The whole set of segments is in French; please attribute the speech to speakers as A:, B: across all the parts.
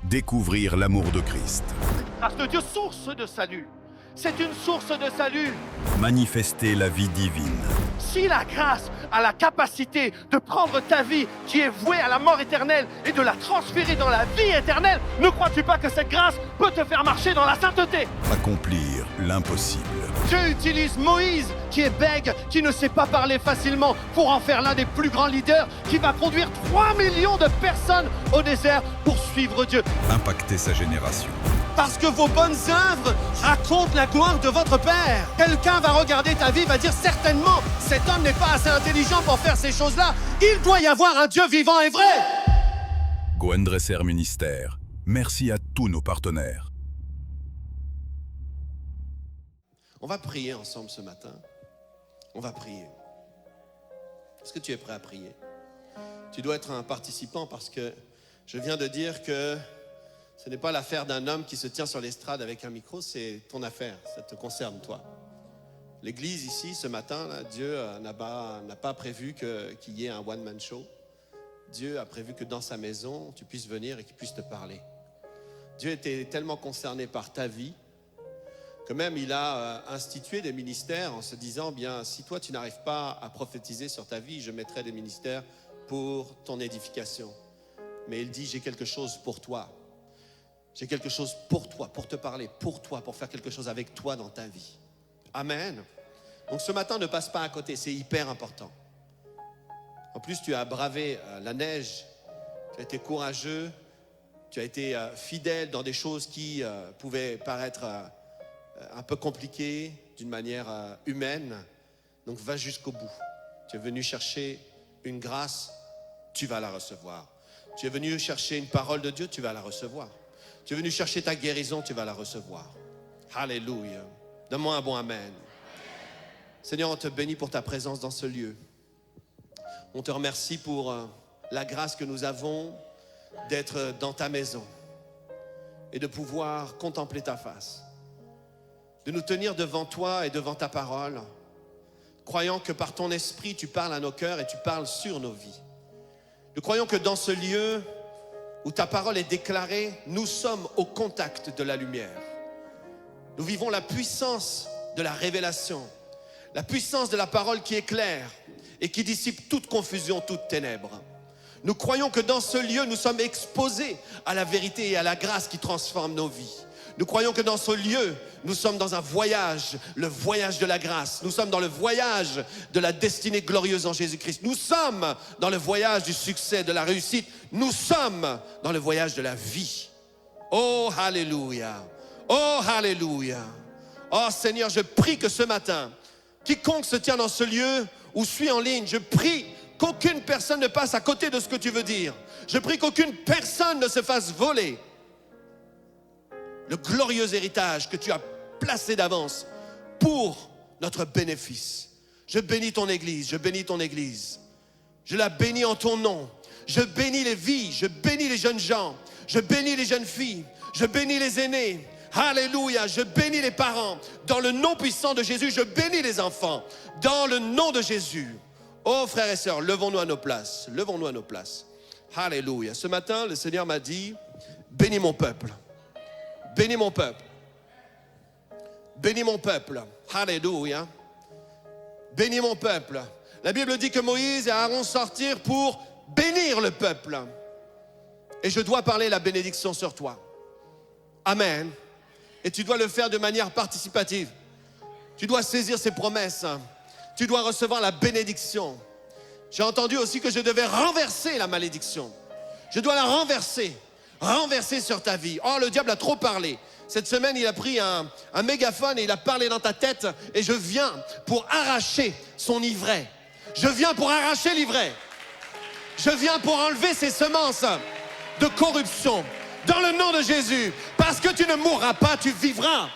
A: Découvrir l'amour de Christ.
B: Grâce de Dieu, source de salut. C'est une source de salut.
A: Manifester la vie divine.
B: Si la grâce a la capacité de prendre ta vie qui est vouée à la mort éternelle et de la transférer dans la vie éternelle, ne crois-tu pas que cette grâce peut te faire marcher dans la sainteté?
A: Accomplir l'impossible.
B: Dieu utilise Moïse, qui est bègue, qui ne sait pas parler facilement, pour en faire l'un des plus grands leaders, qui va conduire 3 millions de personnes au désert pour suivre Dieu.
A: Impacter sa génération.
B: Parce que vos bonnes œuvres racontent la gloire de votre Père. Quelqu'un va regarder ta vie, va dire certainement, cet homme n'est pas assez intelligent pour faire ces choses-là. Il doit y avoir un Dieu vivant et vrai.
A: Goen Dresser Ministère. Merci à tous nos partenaires.
C: On va prier ensemble ce matin. On va prier. Est-ce que tu es prêt à prier? Tu dois être un participant parce que je viens de dire que ce n'est pas l'affaire d'un homme qui se tient sur l'estrade avec un micro, c'est ton affaire, ça te concerne toi. L'église ici, ce matin, là, Dieu n'a pas prévu qu'il y ait un one-man show. Dieu a prévu que dans sa maison, tu puisses venir et qu'il puisse te parler. Dieu était tellement concerné par ta vie que même il a institué des ministères en se disant, bien, si toi tu n'arrives pas à prophétiser sur ta vie, je mettrai des ministères pour ton édification. Mais il dit, j'ai quelque chose pour toi. J'ai quelque chose pour toi, pour te parler, pour toi, pour faire quelque chose avec toi dans ta vie. Amen. Donc ce matin, ne passe pas à côté, c'est hyper important. En plus, tu as bravé la neige, tu as été courageux, tu as été fidèle dans des choses qui pouvaient paraître un peu compliquées d'une manière humaine. Donc va jusqu'au bout. Tu es venu chercher une grâce, tu vas la recevoir. Tu es venu chercher une parole de Dieu, tu vas la recevoir. Tu es venu chercher ta guérison, tu vas la recevoir. Alléluia. Donne-moi un bon amen. Seigneur, on te bénit pour ta présence dans ce lieu. On te remercie pour la grâce que nous avons d'être dans ta maison et de pouvoir contempler ta face. De nous tenir devant toi et devant ta parole, croyant que par ton esprit, tu parles à nos cœurs et tu parles sur nos vies. Nous croyons que dans ce lieu où ta parole est déclarée, nous sommes au contact de la lumière. Nous vivons la puissance de la révélation, la puissance de la parole qui éclaire et qui dissipe toute confusion, toute ténèbre. Nous croyons que dans ce lieu, nous sommes exposés à la vérité et à la grâce qui transforme nos vies. Nous croyons que dans ce lieu, nous sommes dans un voyage, le voyage de la grâce. Nous sommes dans le voyage de la destinée glorieuse en Jésus-Christ. Nous sommes dans le voyage du succès, de la réussite. Nous sommes dans le voyage de la vie. Oh, alléluia! Oh, alléluia! Oh, Seigneur, je prie que ce matin, quiconque se tient dans ce lieu ou suit en ligne, je prie qu'aucune personne ne passe à côté de ce que tu veux dire. Je prie qu'aucune personne ne se fasse voler le glorieux héritage que tu as placé d'avance pour notre bénéfice. Je bénis ton Église, je bénis ton Église. Je la bénis en ton nom. Je bénis les vies, je bénis les jeunes gens, je bénis les jeunes filles, je bénis les aînés. Alléluia, je bénis les parents. Dans le nom puissant de Jésus, je bénis les enfants. Dans le nom de Jésus. Oh frères et sœurs, levons-nous à nos places. Levons-nous à nos places. Alléluia. Ce matin, le Seigneur m'a dit, bénis mon peuple. Bénis mon peuple. Bénis mon peuple. Alléluia. Bénis mon peuple. La Bible dit que Moïse et Aaron sortirent pour bénir le peuple. Et je dois parler la bénédiction sur toi. Amen. Et tu dois le faire de manière participative. Tu dois saisir ces promesses. Tu dois recevoir la bénédiction. J'ai entendu aussi que je devais renverser la malédiction. Je dois la renverser. Renverser sur ta vie. Oh, le diable a trop parlé. Cette semaine, il a pris un mégaphone et il a parlé dans ta tête. Et je viens pour arracher son ivraie. Je viens pour arracher l'ivraie. Je viens pour enlever ces semences de corruption. Dans le nom de Jésus. Parce que tu ne mourras pas, tu vivras.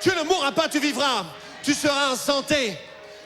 C: Tu ne mourras pas, tu vivras. Tu seras en santé.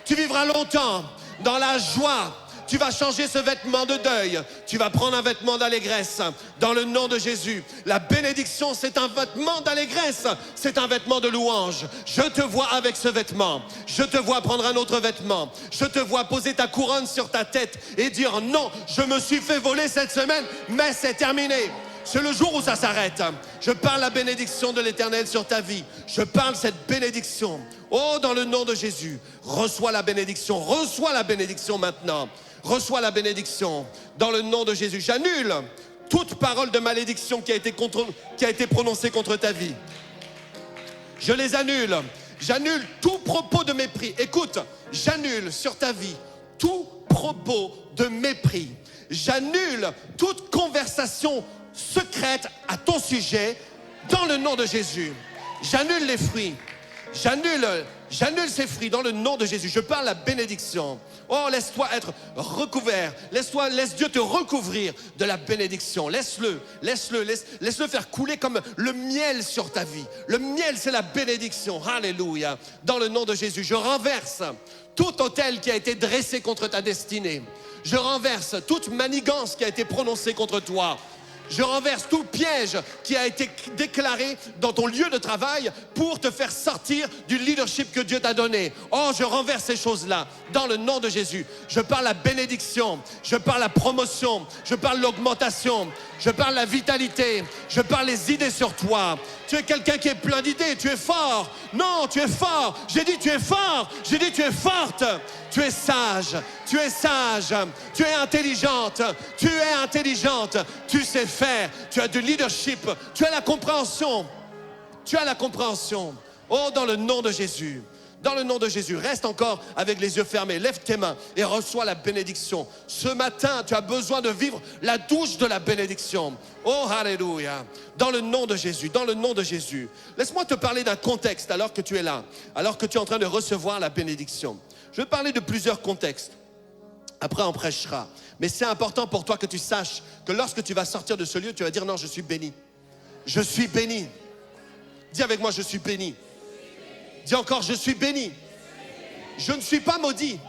C: Tu vivras longtemps dans la joie. Tu vas changer ce vêtement de deuil. Tu vas prendre un vêtement d'allégresse. Dans le nom de Jésus. La bénédiction, c'est un vêtement d'allégresse. C'est un vêtement de louange. Je te vois avec ce vêtement. Je te vois prendre un autre vêtement. Je te vois poser ta couronne sur ta tête et dire non, je me suis fait voler cette semaine, mais c'est terminé. C'est le jour où ça s'arrête. Je parle la bénédiction de l'Éternel sur ta vie. Je parle cette bénédiction. Oh, dans le nom de Jésus, reçois la bénédiction. Reçois la bénédiction maintenant. Reçois la bénédiction dans le nom de Jésus. J'annule toute parole de malédiction qui a été prononcée contre ta vie. Je les annule. J'annule tout propos de mépris. Écoute, j'annule sur ta vie tout propos de mépris. J'annule toute conversation secrète à ton sujet dans le nom de Jésus. J'annule les fruits. J'annule ces fruits dans le nom de Jésus. Je parle la bénédiction. Oh, laisse-toi être recouvert. Laisse Dieu te recouvrir de la bénédiction. Laisse-le faire couler comme le miel sur ta vie. Le miel, c'est la bénédiction. Alléluia. Dans le nom de Jésus, je renverse tout autel qui a été dressé contre ta destinée. Je renverse toute manigance qui a été prononcée contre toi. Je renverse tout piège qui a été déclaré dans ton lieu de travail pour te faire sortir du leadership que Dieu t'a donné. Oh, je renverse ces choses-là dans le nom de Jésus. Je parle la bénédiction, je parle la promotion, je parle l'augmentation, je parle la vitalité, je parle les idées sur toi. Tu es quelqu'un qui est plein d'idées, tu es fort. Non, tu es fort. J'ai dit tu es fort, j'ai dit tu es forte. Tu es sage, tu es sage, tu es intelligente, tu sais faire, tu as du leadership, tu as la compréhension, Oh, dans le nom de Jésus, reste encore avec les yeux fermés, lève tes mains et reçois la bénédiction. Ce matin, tu as besoin de vivre la douche de la bénédiction. Oh, alléluia, dans le nom de Jésus. Laisse-moi te parler d'un contexte alors que tu es là, alors que tu es en train de recevoir la bénédiction. Je vais parler de plusieurs contextes. Après, on prêchera. Mais c'est important pour toi que tu saches que lorsque tu vas sortir de ce lieu, tu vas dire non, je suis béni. Je suis béni. Dis avec moi, je suis béni. Dis encore, je suis béni. Je ne suis pas maudit.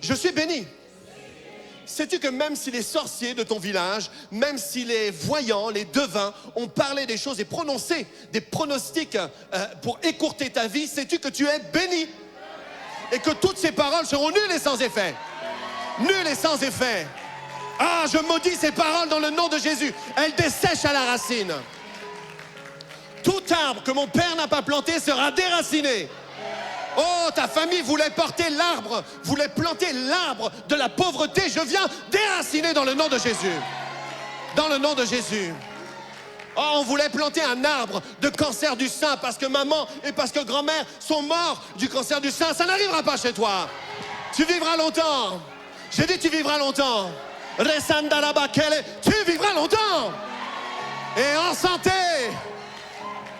C: Je suis béni. Sais-tu que même si les sorciers de ton village, même si les voyants, les devins ont parlé des choses et prononcé des pronostics pour écourter ta vie, sais-tu que tu es béni? Et que toutes ces paroles seront nulles et sans effet. Nulles et sans effet. Ah, je maudis ces paroles dans le nom de Jésus. Elles dessèchent à la racine. Tout arbre que mon père n'a pas planté sera déraciné. Oh, ta famille voulait planter l'arbre de la pauvreté. Je viens déraciner dans le nom de Jésus. Dans le nom de Jésus. Oh, on voulait planter un arbre de cancer du sein parce que maman et parce que grand-mère sont morts du cancer du sein. Ça n'arrivera pas chez toi. Tu vivras longtemps. J'ai dit tu vivras longtemps. Tu vivras longtemps. Et en santé.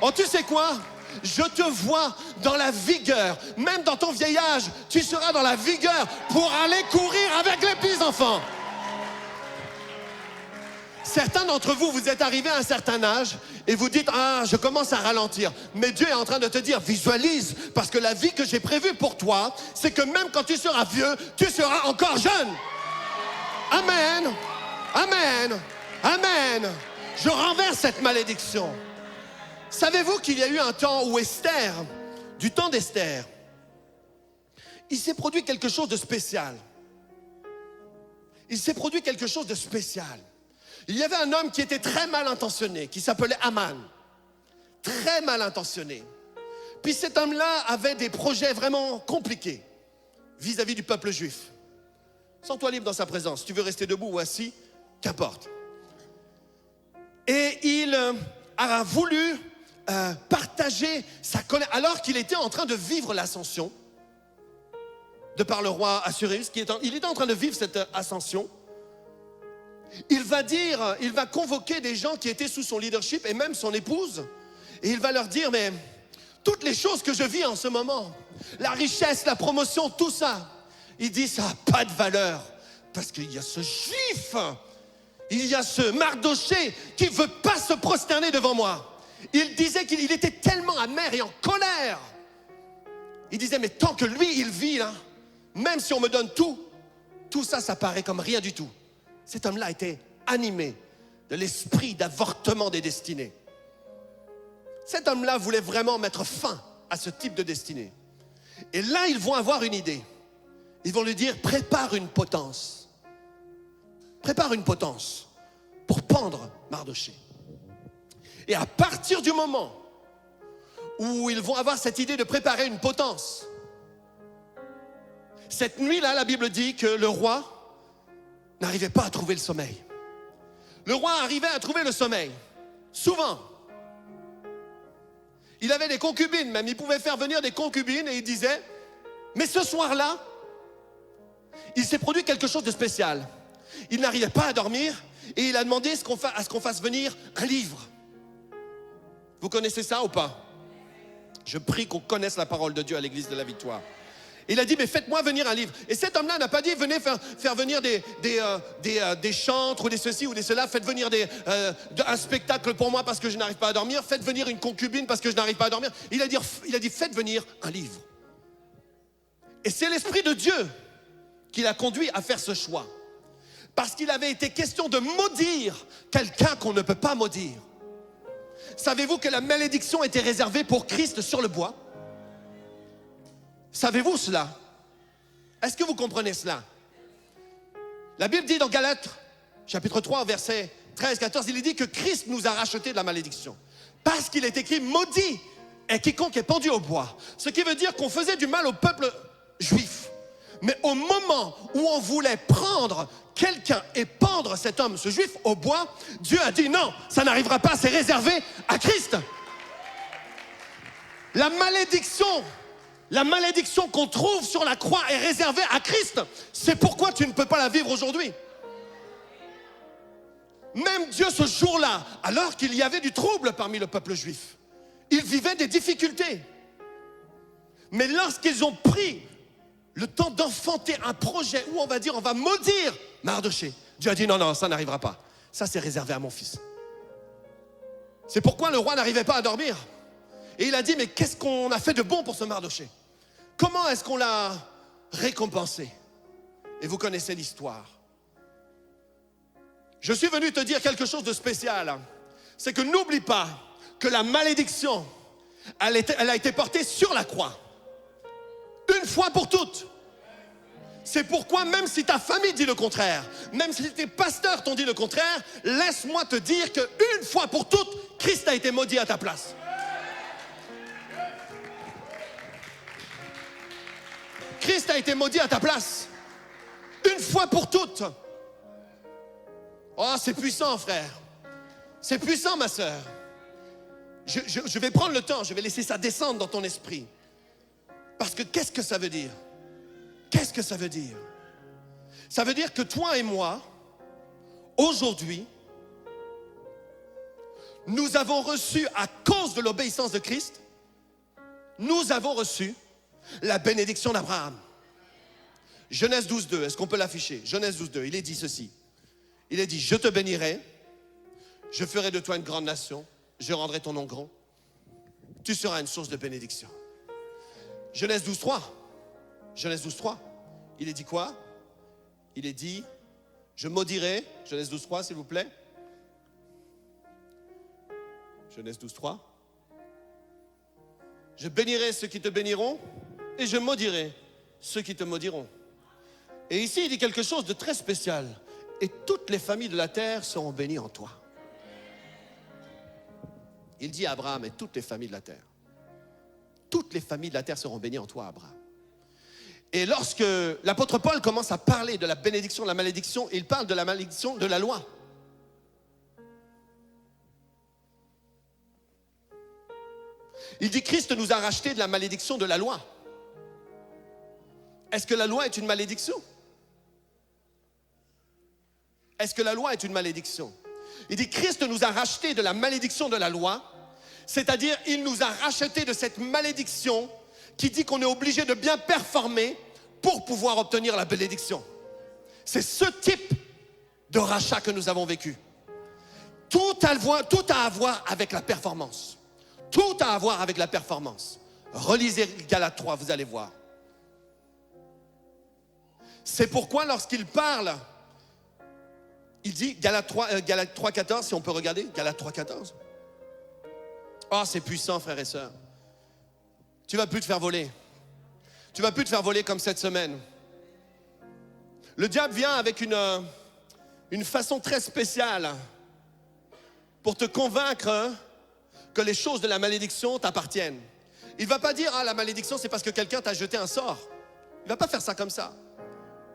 C: Oh, tu sais quoi? Je te vois dans la vigueur. Même dans ton vieil âge, tu seras dans la vigueur pour aller courir avec les petits enfants. Certains d'entre vous, vous êtes arrivés à un certain âge et vous dites « Ah, je commence à ralentir ». Mais Dieu est en train de te dire « Visualise, parce que la vie que j'ai prévue pour toi, c'est que même quand tu seras vieux, tu seras encore jeune. » Amen, amen, amen. Je renverse cette malédiction. Savez-vous qu'il y a eu un temps où Esther, du temps d'Esther, il s'est produit quelque chose de spécial. Il y avait un homme qui était très mal intentionné, qui s'appelait Aman. Très mal intentionné. Puis cet homme-là avait des projets vraiment compliqués vis-à-vis du peuple juif. Sens-toi libre dans sa présence. Si tu veux rester debout ou assis, qu'importe. Et il a voulu partager sa colère, alors qu'il était en train de vivre l'ascension, de par le roi Assuérus, il était en train de vivre cette ascension. Il va convoquer des gens qui étaient sous son leadership et même son épouse, et il va leur dire, mais toutes les choses que je vis en ce moment, la richesse, la promotion, tout ça, il dit, ça n'a pas de valeur, parce qu'il y a ce juif, il y a ce Mardoché qui ne veut pas se prosterner devant moi. Il disait qu'il était tellement amer et en colère. Il disait, mais tant que lui, il vit là, même si on me donne tout ça, ça paraît comme rien du tout. Cet homme-là était animé de l'esprit d'avortement des destinées. Cet homme-là voulait vraiment mettre fin à ce type de destinée. Et là, ils vont avoir une idée. Ils vont lui dire, prépare une potence. Prépare une potence. pour pendre Mardochée. Et à partir du moment où ils vont avoir cette idée de préparer une potence, cette nuit-là, la Bible dit que le roi n'arrivait pas à trouver le sommeil. Le roi arrivait à trouver le sommeil, souvent. Il avait des concubines même, il pouvait faire venir des concubines et il disait, mais ce soir-là, il s'est produit quelque chose de spécial. Il n'arrivait pas à dormir et il a demandé à ce qu'on fasse venir un livre. Vous connaissez ça ou pas? Je prie qu'on connaisse la parole de Dieu à l'église de la Victoire. Il a dit, mais faites-moi venir un livre. Et cet homme-là n'a pas dit, venez faire venir des chantres ou des ceci ou des cela. Faites venir un spectacle pour moi parce que je n'arrive pas à dormir. Faites venir une concubine parce que je n'arrive pas à dormir. Il a dit, faites venir un livre. Et c'est l'Esprit de Dieu qui l'a conduit à faire ce choix. Parce qu'il avait été question de maudire quelqu'un qu'on ne peut pas maudire. Savez-vous que la malédiction était réservée pour Christ sur le bois? Savez-vous cela? Est-ce que vous comprenez cela? La Bible dit dans Galates, chapitre 3, verset 13-14, il est dit que Christ nous a rachetés de la malédiction. Parce qu'il est écrit, maudit est quiconque est pendu au bois. Ce qui veut dire qu'on faisait du mal au peuple juif. Mais au moment où on voulait prendre quelqu'un et pendre cet homme, ce juif, au bois, Dieu a dit non, ça n'arrivera pas, c'est réservé à Christ. La malédiction qu'on trouve sur la croix est réservée à Christ. C'est pourquoi tu ne peux pas la vivre aujourd'hui. Même Dieu ce jour-là, alors qu'il y avait du trouble parmi le peuple juif, ils vivaient des difficultés. Mais lorsqu'ils ont pris le temps d'enfanter un projet où on va dire on va maudire Mardochée, Dieu a dit non, ça n'arrivera pas. Ça c'est réservé à mon fils. C'est pourquoi le roi n'arrivait pas à dormir. Et il a dit mais qu'est-ce qu'on a fait de bon pour ce Mardochée? Comment est-ce qu'on l'a récompensé? Et vous connaissez l'histoire. Je suis venu te dire quelque chose de spécial. C'est que n'oublie pas que la malédiction, elle a été portée sur la croix. Une fois pour toutes. C'est pourquoi même si ta famille dit le contraire, même si tes pasteurs t'ont dit le contraire, laisse-moi te dire qu'une fois pour toutes, Christ a été maudit à ta place. Christ a été maudit à ta place. Une fois pour toutes. Oh, c'est puissant, frère. C'est puissant, ma sœur. Je vais prendre le temps, je vais laisser ça descendre dans ton esprit. Parce que qu'est-ce que ça veut dire? Qu'est-ce que ça veut dire? Ça veut dire que toi et moi, aujourd'hui, nous avons reçu, à cause de l'obéissance de Christ, nous avons reçu la bénédiction d'Abraham. Genèse 12.2, est-ce qu'on peut l'afficher? Genèse 12.2, il est dit ceci. Il est dit, je te bénirai, je ferai de toi une grande nation, je rendrai ton nom grand, tu seras une source de bénédiction. Genèse 12.3, Genèse 12.3, il est dit quoi? Il est dit, je maudirai, Genèse 12.3 s'il vous plaît. Genèse 12.3. Je bénirai ceux qui te béniront et je maudirai ceux qui te maudiront. Et ici, il dit quelque chose de très spécial. Et toutes les familles de la terre seront bénies en toi. Il dit à Abraham et toutes les familles de la terre. Toutes les familles de la terre seront bénies en toi, Abraham. Et lorsque l'apôtre Paul commence à parler de la bénédiction, de la malédiction, il parle de la malédiction de la loi. Il dit Christ nous a rachetés de la malédiction de la loi. Est-ce que la loi est une malédiction? Est-ce que la loi est une malédiction? Il dit Christ nous a rachetés de la malédiction de la loi, c'est-à-dire il nous a rachetés de cette malédiction qui dit qu'on est obligé de bien performer pour pouvoir obtenir la bénédiction. C'est ce type de rachat que nous avons vécu. Tout a à voir avec la performance. Tout a à voir avec la performance. Relisez Galates 3, vous allez voir. C'est pourquoi lorsqu'il parle, il dit, Galates 3, 14, si on peut regarder, Galates 3, 14. Oh, c'est puissant, frères et sœurs. Tu ne vas plus te faire voler. Tu ne vas plus te faire voler comme cette semaine. Le diable vient avec une façon très spéciale pour te convaincre que les choses de la malédiction t'appartiennent. Il ne va pas dire, ah, la malédiction, c'est parce que quelqu'un t'a jeté un sort. Il ne va pas faire ça comme ça.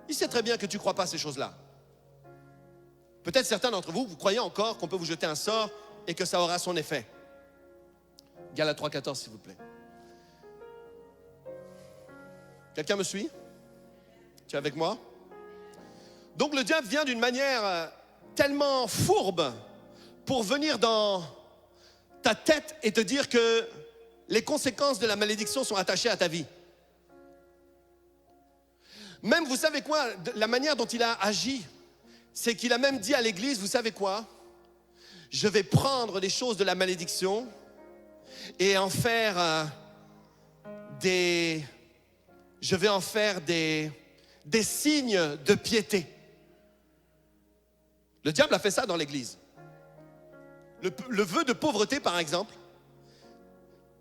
C: Il sait très bien que tu ne crois pas à ces choses-là. Peut-être certains d'entre vous, vous croyez encore qu'on peut vous jeter un sort et que ça aura son effet. Galates 3,14, s'il vous plaît. Quelqu'un me suit? Tu es avec moi? Donc le diable vient d'une manière tellement fourbe pour venir dans ta tête et te dire que les conséquences de la malédiction sont attachées à ta vie. Même, vous savez quoi, la manière dont il a agi, c'est qu'il a même dit à l'église, vous savez quoi? Je vais prendre les choses de la malédiction et en faire je vais en faire des signes de piété. Le diable a fait ça dans l'église. Le vœu de pauvreté, par exemple,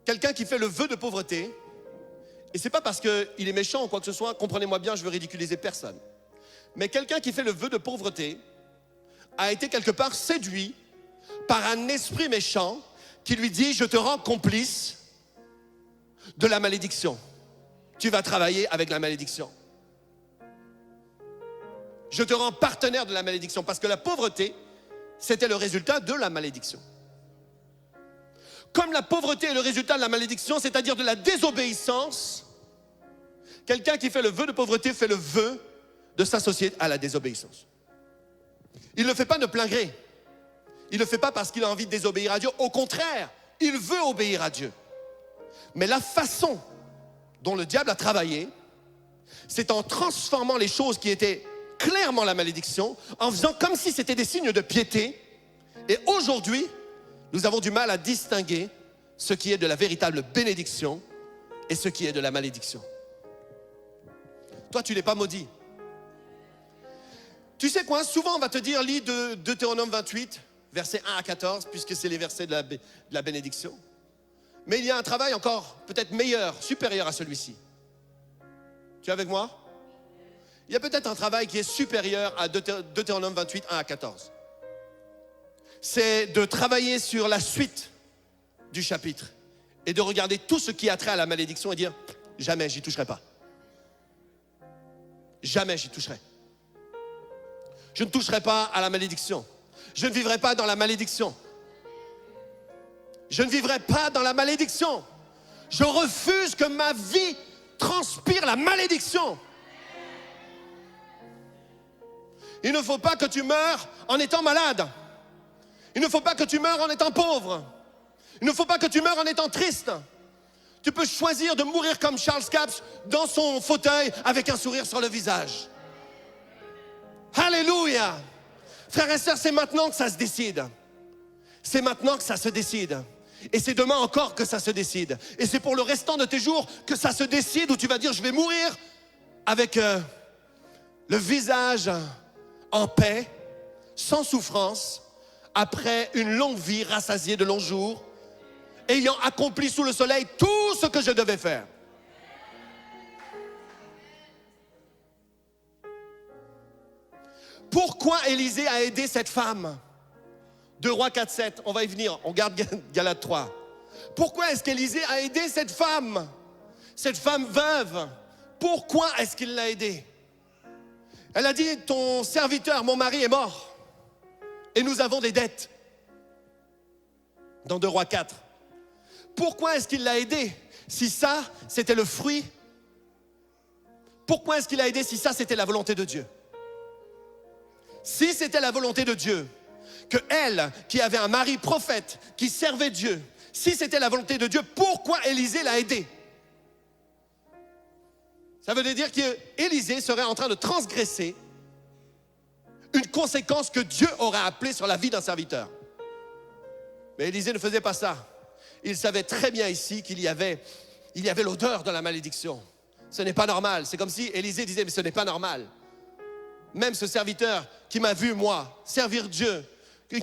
C: quelqu'un qui fait le vœu de pauvreté, et c'est pas parce qu'il est méchant ou quoi que ce soit, comprenez-moi bien, je veux ridiculiser personne. Mais quelqu'un qui fait le vœu de pauvreté a été quelque part séduit par un esprit méchant qui lui dit, je te rends complice de la malédiction. Tu vas travailler avec la malédiction. Je te rends partenaire de la malédiction parce que la pauvreté, c'était le résultat de la malédiction. Comme la pauvreté est le résultat de la malédiction, c'est-à-dire de la désobéissance, quelqu'un qui fait le vœu de pauvreté fait le vœu de s'associer à la désobéissance. Il ne le fait pas de plein gré. Il ne le fait pas parce qu'il a envie de désobéir à Dieu. Au contraire, il veut obéir à Dieu. Mais la façon dont le diable a travaillé, c'est en transformant les choses qui étaient clairement la malédiction, en faisant comme si c'était des signes de piété. Et aujourd'hui, nous avons du mal à distinguer ce qui est de la véritable bénédiction et ce qui est de la malédiction. Toi, tu n'es pas maudit. Tu sais quoi, souvent on va te dire, lis de Deutéronome 28, versets 1 à 14, puisque c'est les versets de la bénédiction. Mais il y a un travail encore peut-être meilleur, supérieur à celui-ci. Tu es avec moi? Il y a peut-être un travail qui est supérieur à Deutéronome 28, 1 à 14. C'est de travailler sur la suite du chapitre et de regarder tout ce qui a trait à la malédiction et dire, jamais j'y toucherai pas. Jamais j'y toucherai. Je ne toucherai pas à la malédiction. Je ne vivrai pas dans la malédiction. Je ne vivrai pas dans la malédiction. Je refuse que ma vie transpire la malédiction. Il ne faut pas que tu meures en étant malade. Il ne faut pas que tu meures en étant pauvre. Il ne faut pas que tu meures en étant triste. Tu peux choisir de mourir comme Charles Capps dans son fauteuil avec un sourire sur le visage. Alléluia! Frères et sœurs, c'est maintenant que ça se décide. C'est maintenant que ça se décide. Et c'est demain encore que ça se décide. Et c'est pour le restant de tes jours que ça se décide, où tu vas dire, je vais mourir avec le visage en paix, sans souffrance, après une longue vie rassasiée de longs jours, ayant accompli sous le soleil tout ce que je devais faire. Pourquoi Élisée a aidé cette femme? 2 Rois 4, 7, on va y venir, on garde Galates 3. Pourquoi est-ce qu'Élisée a aidé cette femme veuve? Pourquoi est-ce qu'il l'a aidée? Elle a dit, ton serviteur, mon mari est mort et nous avons des dettes. Dans 2 Rois 4. Pourquoi est-ce qu'il l'a aidée si ça, c'était le fruit? Pourquoi est-ce qu'il l'a aidée si ça, c'était la volonté de Dieu? Si c'était la volonté de Dieu, que elle, qui avait un mari prophète, qui servait Dieu, si c'était la volonté de Dieu, pourquoi Élisée l'a aidé? Ça veut dire qu'Élisée serait en train de transgresser une conséquence que Dieu aurait appelée sur la vie d'un serviteur. Mais Élisée ne faisait pas ça. Il savait très bien ici qu'il y avait l'odeur de la malédiction. Ce n'est pas normal. C'est comme si Élisée disait, mais ce n'est pas normal. Même ce serviteur qui m'a vu, moi, servir Dieu,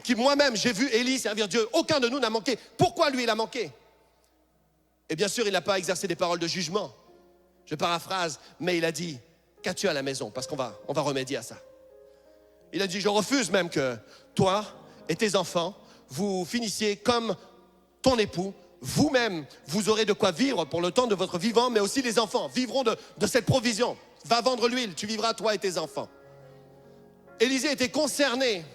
C: qui moi-même, j'ai vu Élie servir Dieu, aucun de nous n'a manqué. Pourquoi lui, il a manqué? Et bien sûr, il n'a pas exercé des paroles de jugement. Je paraphrase, mais il a dit, qu'as-tu à la maison? Parce qu'on va remédier à ça. Il a dit, je refuse même que toi et tes enfants, vous finissiez comme ton époux, vous-même, vous aurez de quoi vivre pour le temps de votre vivant, mais aussi les enfants vivront de cette provision. Va vendre l'huile, tu vivras toi et tes enfants. Élisée était concerné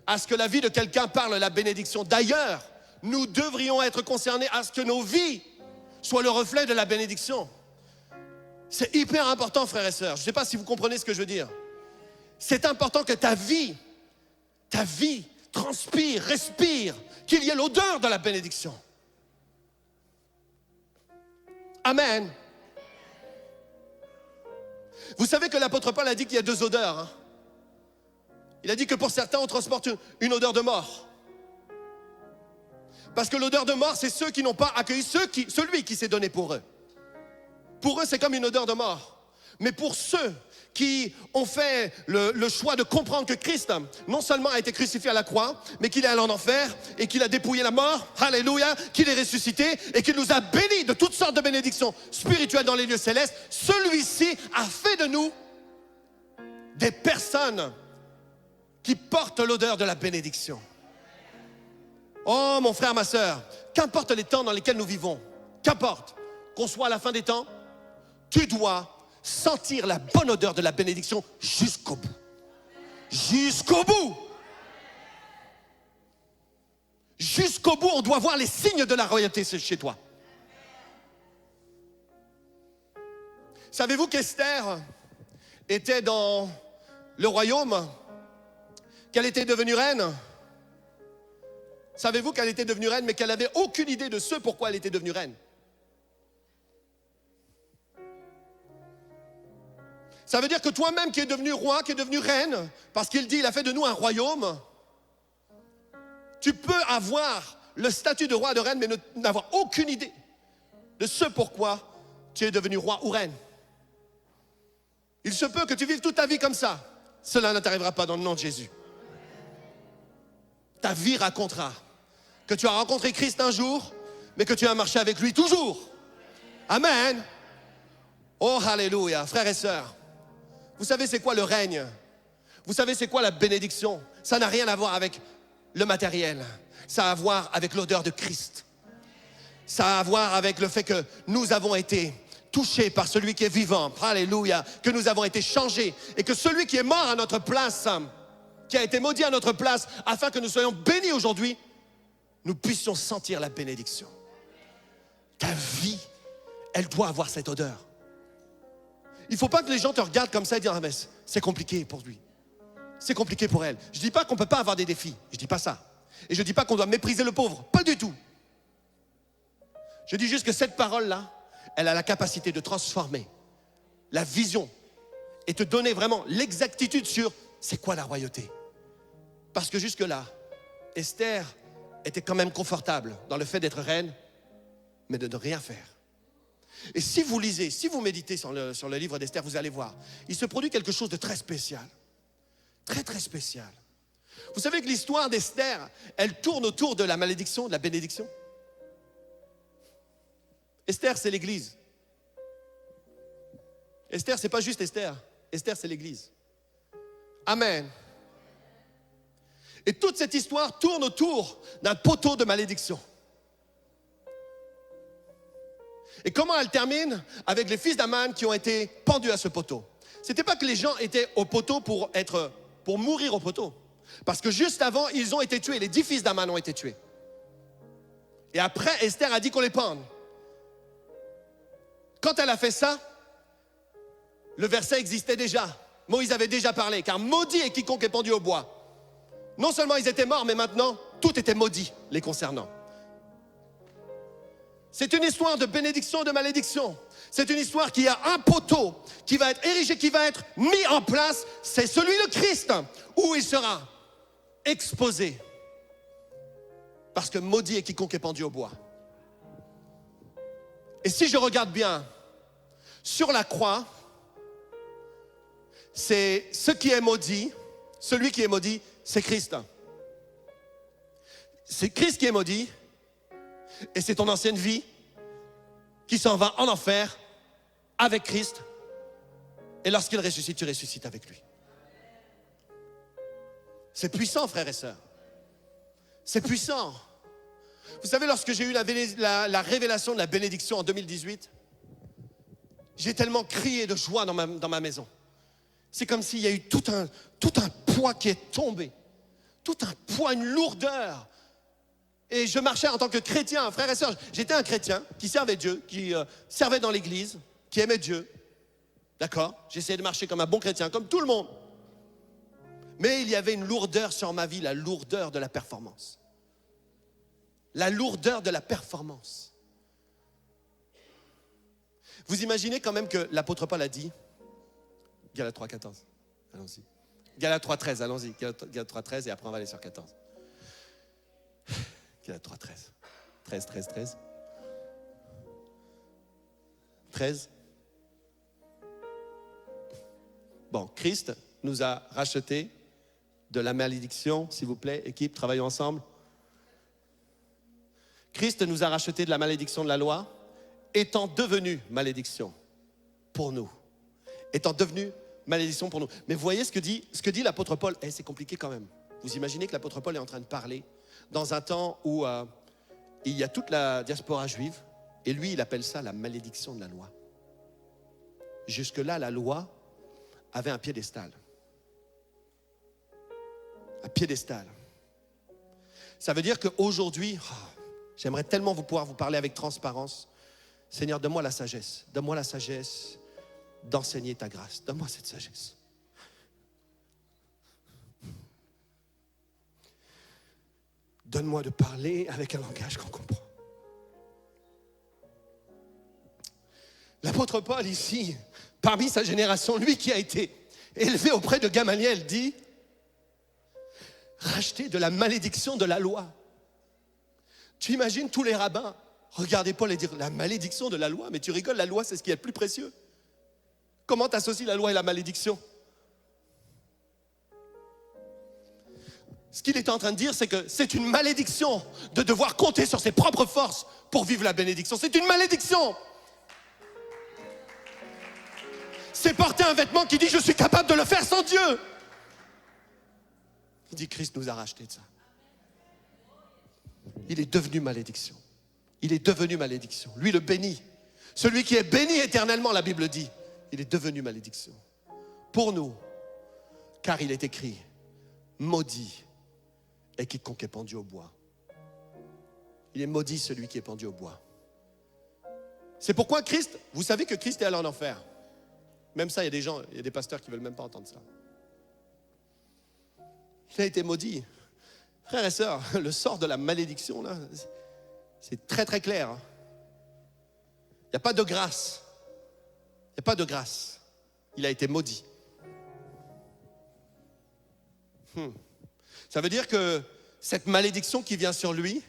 C: à ce que la vie de quelqu'un parle la bénédiction. D'ailleurs, nous devrions être concernés à ce que nos vies soient le reflet de la bénédiction. C'est hyper important, frères et sœurs. Je ne sais pas si vous comprenez ce que je veux dire. C'est important que ta vie transpire, respire, qu'il y ait l'odeur de la bénédiction. Amen. Vous savez que l'apôtre Paul a dit qu'il y a 2 odeurs. Hein? Il a dit que pour certains, on transporte une odeur de mort. Parce que l'odeur de mort, c'est ceux qui n'ont pas accueilli celui qui s'est donné pour eux. Pour eux, c'est comme une odeur de mort. Mais pour ceux qui ont fait le choix de comprendre que Christ, non seulement a été crucifié à la croix, mais qu'il est allé en enfer et qu'il a dépouillé la mort, alléluia, qu'il est ressuscité et qu'il nous a bénis de toutes sortes de bénédictions spirituelles dans les lieux célestes, celui-ci a fait de nous des personnes qui portent l'odeur de la bénédiction. Oh mon frère, ma sœur, qu'importe les temps dans lesquels nous vivons, qu'importe qu'on soit à la fin des temps, tu dois sentir la bonne odeur de la bénédiction jusqu'au bout. Jusqu'au bout. Jusqu'au bout, on doit voir les signes de la royauté chez toi. Savez-vous qu'Esther était dans le royaume, qu'elle était devenue reine? Savez-vous qu'elle était devenue reine, mais qu'elle n'avait aucune idée de ce pourquoi elle était devenue reine? Ça veut dire que toi-même qui es devenu roi, qui es devenu reine, parce qu'il dit, il a fait de nous un royaume, tu peux avoir le statut de roi, de reine, mais n'avoir aucune idée de ce pourquoi tu es devenu roi ou reine. Il se peut que tu vives toute ta vie comme ça. Cela ne t'arrivera pas dans le nom de Jésus. Ta vie racontera que tu as rencontré Christ un jour, mais que tu as marché avec lui toujours. Amen. Oh, alléluia, frères et sœurs. Vous savez c'est quoi le règne? Vous savez c'est quoi la bénédiction? Ça n'a rien à voir avec le matériel. Ça a à voir avec l'odeur de Christ. Ça a à voir avec le fait que nous avons été touchés par celui qui est vivant. Alléluia. Que nous avons été changés. Et que celui qui est mort à notre place, qui a été maudit à notre place, afin que nous soyons bénis aujourd'hui, nous puissions sentir la bénédiction. Ta vie, elle doit avoir cette odeur. Il ne faut pas que les gens te regardent comme ça et dire « Ah mais c'est compliqué pour lui. C'est compliqué pour elle. » Je ne dis pas qu'on ne peut pas avoir des défis. Je ne dis pas ça. Et je ne dis pas qu'on doit mépriser le pauvre. Pas du tout. Je dis juste que cette parole-là, elle a la capacité de transformer la vision et te donner vraiment l'exactitude sur c'est quoi la royauté. Parce que jusque-là, Esther était quand même confortable dans le fait d'être reine, mais de ne rien faire. Et si vous lisez, si vous méditez sur le livre d'Esther, vous allez voir, il se produit quelque chose de très spécial. Très, très spécial. Vous savez que l'histoire d'Esther, elle tourne autour de la malédiction, de la bénédiction. Esther, c'est l'Église. Esther, c'est pas juste Esther. Esther, c'est l'Église. Amen. Et toute cette histoire tourne autour d'un poteau de malédiction. Et comment elle termine? Avec les fils d'Aman qui ont été pendus à ce poteau. C'était pas que les gens étaient au poteau pour mourir au poteau. Parce que juste avant, ils ont été tués. Les 10 fils d'Aman ont été tués. Et après, Esther a dit qu'on les pende. Quand elle a fait ça, le verset existait déjà. Moïse avait déjà parlé. Car maudit est quiconque est pendu au bois. Non seulement ils étaient morts, mais maintenant, tout était maudit les concernant. C'est une histoire de bénédiction, de malédiction. C'est une histoire qui a un poteau qui va être érigé, qui va être mis en place. C'est celui de Christ où il sera exposé. Parce que maudit est quiconque est pendu au bois. Et si je regarde bien, sur la croix, c'est ce qui est maudit, celui qui est maudit, c'est Christ. C'est Christ qui est maudit. Et c'est ton ancienne vie qui s'en va en enfer avec Christ. Et lorsqu'il ressuscite, tu ressuscites avec lui. C'est puissant, frères et sœurs. C'est puissant. Vous savez, lorsque j'ai eu la révélation de la bénédiction en 2018, j'ai tellement crié de joie dans ma maison. C'est comme s'il y a eu tout un poids qui est tombé. Tout un poids, une lourdeur. Et je marchais en tant que chrétien, frères et sœurs. J'étais un chrétien qui servait Dieu, qui servait dans l'église, qui aimait Dieu. D'accord? J'essayais de marcher comme un bon chrétien, comme tout le monde. Mais il y avait une lourdeur sur ma vie, la lourdeur de la performance. La lourdeur de la performance. Vous imaginez quand même que l'apôtre Paul a dit, Galates 3,14, allons-y. Galates 3,13, allons-y. Galates 3,13 et après on va aller sur 14. Galates 3,13. 13. 13. Bon, Christ nous a rachetés de la malédiction, s'il vous plaît, équipe, travaillons ensemble. Christ nous a rachetés de la malédiction de la loi, étant devenu malédiction pour nous. Étant devenu malédiction pour nous. Mais vous voyez ce que dit l'apôtre Paul. C'est compliqué quand même. Vous imaginez que l'apôtre Paul est en train de parler dans un temps où il y a toute la diaspora juive, et lui, il appelle ça la malédiction de la loi. Jusque-là, la loi avait un piédestal. Un piédestal. Ça veut dire qu'aujourd'hui, j'aimerais tellement pouvoir vous parler avec transparence. Seigneur, donne-moi la sagesse. Donne-moi la sagesse d'enseigner ta grâce. Donne-moi cette sagesse. Donne-moi de parler avec un langage qu'on comprend. L'apôtre Paul ici, parmi sa génération, lui qui a été élevé auprès de Gamaliel, dit « Racheté de la malédiction de la loi ». Tu imagines tous les rabbins regarder Paul et dire « La malédiction de la loi ». Mais tu rigoles, la loi c'est ce qui est le plus précieux. Comment tu associes la loi et la malédiction? Ce qu'il est en train de dire, c'est que c'est une malédiction de devoir compter sur ses propres forces pour vivre la bénédiction. C'est une malédiction. C'est porter un vêtement qui dit « Je suis capable de le faire sans Dieu ». Il dit « Christ nous a rachetés de ça ». Il est devenu malédiction. Il est devenu malédiction. Lui le béni. Celui qui est béni éternellement, la Bible dit, il est devenu malédiction. Pour nous, car il est écrit, maudit est quiconque est pendu au bois. Il est maudit celui qui est pendu au bois. C'est pourquoi Christ, vous savez que Christ est allé en enfer. Même ça, il y a des pasteurs qui ne veulent même pas entendre ça. Il a été maudit. Frères et sœurs, le sort de la malédiction, là, c'est très très clair. Il n'y a pas de grâce. Il n'y a pas de grâce. Il a été maudit. Ça veut dire que cette malédiction qui vient sur lui,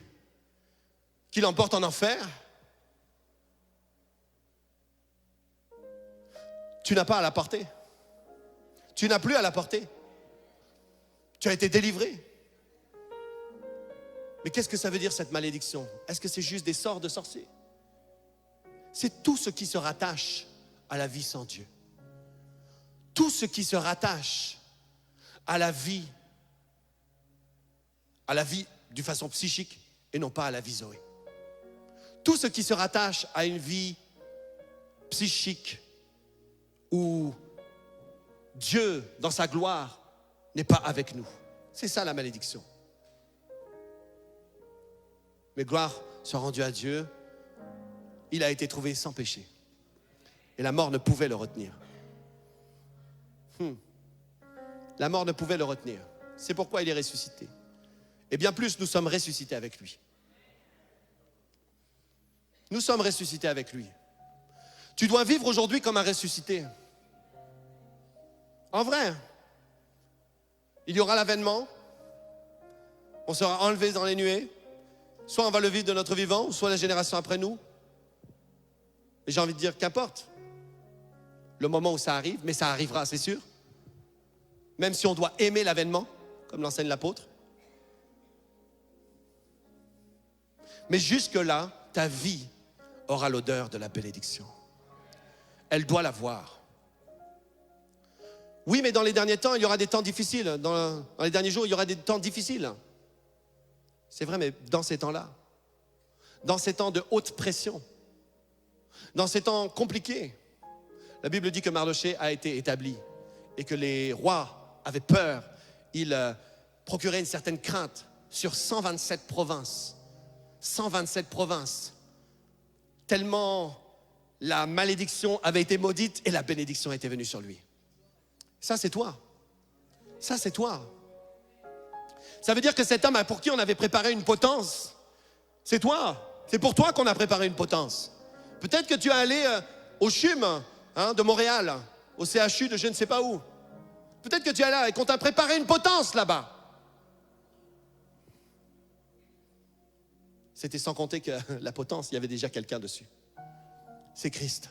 C: qui l'emporte en enfer, tu n'as pas à la porter. Tu n'as plus à la porter. Tu as été délivré. Mais qu'est-ce que ça veut dire cette malédiction? Est-ce que c'est juste des sorts de sorciers? C'est tout ce qui se rattache à la vie sans Dieu. Tout ce qui se rattache à la vie d'une façon psychique et non pas à la vie Zoé. Tout ce qui se rattache à une vie psychique où Dieu, dans sa gloire, n'est pas avec nous. C'est ça la malédiction. Mais gloire soit rendue à Dieu, il a été trouvé sans péché. Et la mort ne pouvait le retenir. La mort ne pouvait le retenir. C'est pourquoi il est ressuscité. Et bien plus, nous sommes ressuscités avec lui. Nous sommes ressuscités avec lui. Tu dois vivre aujourd'hui comme un ressuscité. En vrai, il y aura l'avènement, on sera enlevé dans les nuées, soit on va le vivre de notre vivant, soit la génération après nous. Et j'ai envie de dire, qu'importe le moment où ça arrive, mais ça arrivera, c'est sûr. Même si on doit aimer l'avènement, comme l'enseigne l'apôtre. Mais jusque-là, ta vie aura l'odeur de la bénédiction. Elle doit l'avoir. Oui, mais dans les derniers temps, il y aura des temps difficiles. Dans les derniers jours, il y aura des temps difficiles. C'est vrai, mais dans ces temps-là, dans ces temps de haute pression, dans ces temps compliqués, la Bible dit que Mardochée a été établi et que les rois avaient peur. Ils procuraient une certaine crainte sur 127 provinces. 127 provinces. Tellement la malédiction avait été maudite et la bénédiction était venue sur lui. Ça, c'est toi. Ça, c'est toi. Ça veut dire que cet homme pour qui on avait préparé une potence, c'est toi. C'est pour toi qu'on a préparé une potence. Peut-être que tu es allé au CHUM de Montréal, au CHU de je ne sais pas où. Peut-être que tu es là et qu'on t'a préparé une potence là-bas. C'était sans compter que la potence, il y avait déjà quelqu'un dessus. C'est Christ.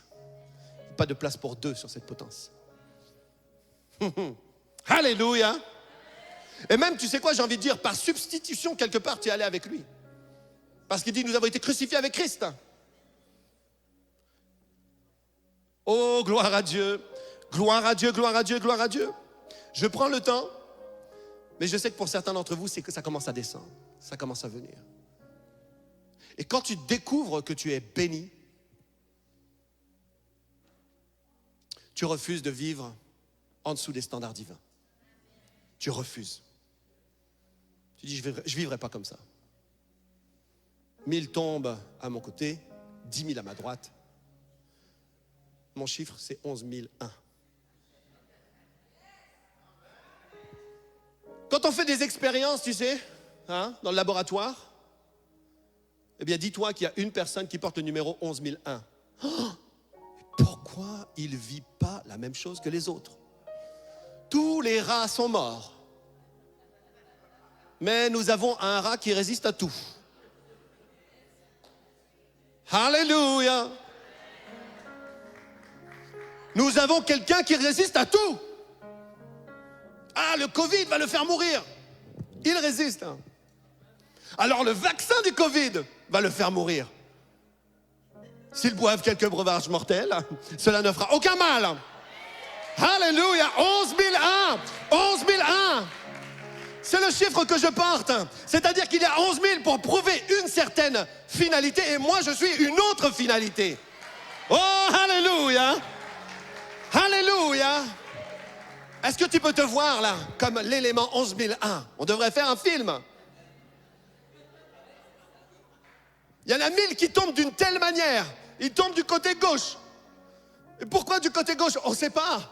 C: Pas de place pour deux sur cette potence. Alléluia. Et même, tu sais quoi, j'ai envie de dire, par substitution, quelque part, tu es allé avec lui. Parce qu'il dit, nous avons été crucifiés avec Christ. Oh, gloire à Dieu. Gloire à Dieu, gloire à Dieu, gloire à Dieu. Je prends le temps, mais je sais que pour certains d'entre vous, c'est que ça commence à descendre. Ça commence à venir. Et quand tu découvres que tu es béni, tu refuses de vivre en dessous des standards divins. Tu refuses. Tu dis, je ne vivrai pas comme ça. 1000 tombent à mon côté, 10 000 à ma droite. Mon chiffre, c'est 11 001. Quand on fait des expériences, tu sais, dans le laboratoire, eh bien, dis-toi qu'il y a une personne qui porte le numéro 11 001. Oh, pourquoi il ne vit pas la même chose que les autres? Tous les rats sont morts. Mais nous avons un rat qui résiste à tout. Alléluia. Nous avons quelqu'un qui résiste à tout. Ah, le Covid va le faire mourir. Il résiste. Alors le vaccin du Covid va le faire mourir. S'ils boivent quelques breuvages mortels, cela ne fera aucun mal. Alléluia. 11 001. 11 001. C'est le chiffre que je porte. C'est-à-dire qu'il y a 11 000 pour prouver une certaine finalité et moi je suis une autre finalité. Oh, alléluia. Alléluia. Est-ce que tu peux te voir là comme l'élément 11 001? On devrait faire un film. Il y en a 1000 qui tombent d'une telle manière. Ils tombent du côté gauche. Et pourquoi du côté gauche? On ne sait pas.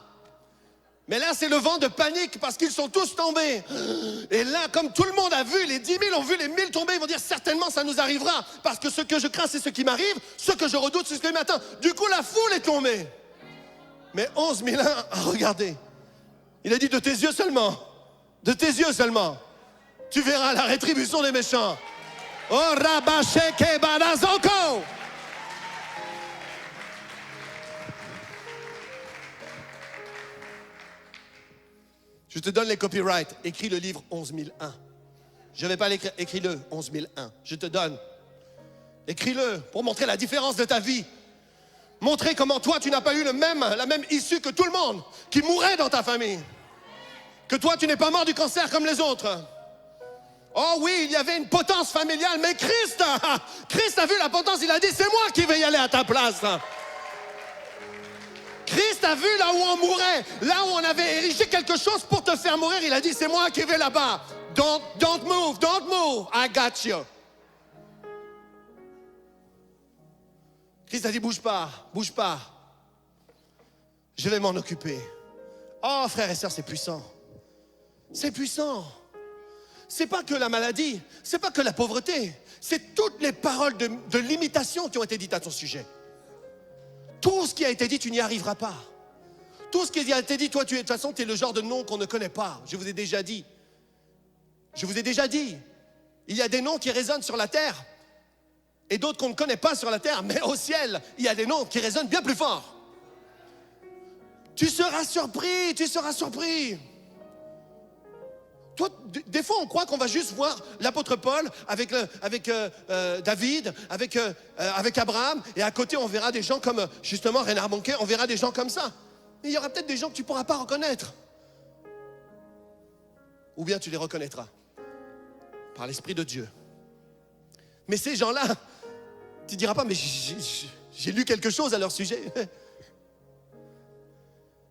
C: Mais là, c'est le vent de panique parce qu'ils sont tous tombés. Et là, comme tout le monde a vu, les 10 000 ont vu les 1000 tomber, ils vont dire certainement ça nous arrivera. Parce que ce que je crains, c'est ce qui m'arrive. Ce que je redoute, c'est ce qui m'atteint. Du coup, la foule est tombée. Mais 11 001 a regardé. Il a dit de tes yeux seulement. De tes yeux seulement. Tu verras la rétribution des méchants. Oh, Rabasheke Badazoko. Je te donne les copyrights. Écris le livre 11 001. Je ne vais pas l'écrire. Écris-le 11 001. Je te donne. Écris-le pour montrer la différence de ta vie. Montrer comment toi, tu n'as pas eu la même issue que tout le monde qui mourait dans ta famille. Que toi, tu n'es pas mort du cancer comme les autres. Oh oui, il y avait une potence familiale, mais Christ a vu la potence, il a dit, c'est moi qui vais y aller à ta place. Christ a vu là où on mourait, là où on avait érigé quelque chose pour te faire mourir, il a dit, c'est moi qui vais là-bas. Don't move, I got you. Christ a dit, bouge pas. Je vais m'en occuper. Oh, frères et sœurs, c'est puissant. C'est puissant. C'est pas que la maladie, c'est pas que la pauvreté, c'est toutes les paroles de limitation qui ont été dites à ton sujet. Tout ce qui a été dit, tu n'y arriveras pas. Tout ce qui a été dit, toi, de toute façon, tu es le genre de nom qu'on ne connaît pas. Je vous ai déjà dit. Il y a des noms qui résonnent sur la terre et d'autres qu'on ne connaît pas sur la terre, mais au ciel, il y a des noms qui résonnent bien plus fort. Tu seras surpris. Toi, des fois, on croit qu'on va juste voir l'apôtre Paul avec David, avec Abraham, et à côté, on verra des gens comme, justement, Reinhard Bonnke, on verra des gens comme ça. Mais il y aura peut-être des gens que tu ne pourras pas reconnaître. Ou bien tu les reconnaîtras par l'Esprit de Dieu. Mais ces gens-là, tu ne diras pas, mais j'ai lu quelque chose à leur sujet.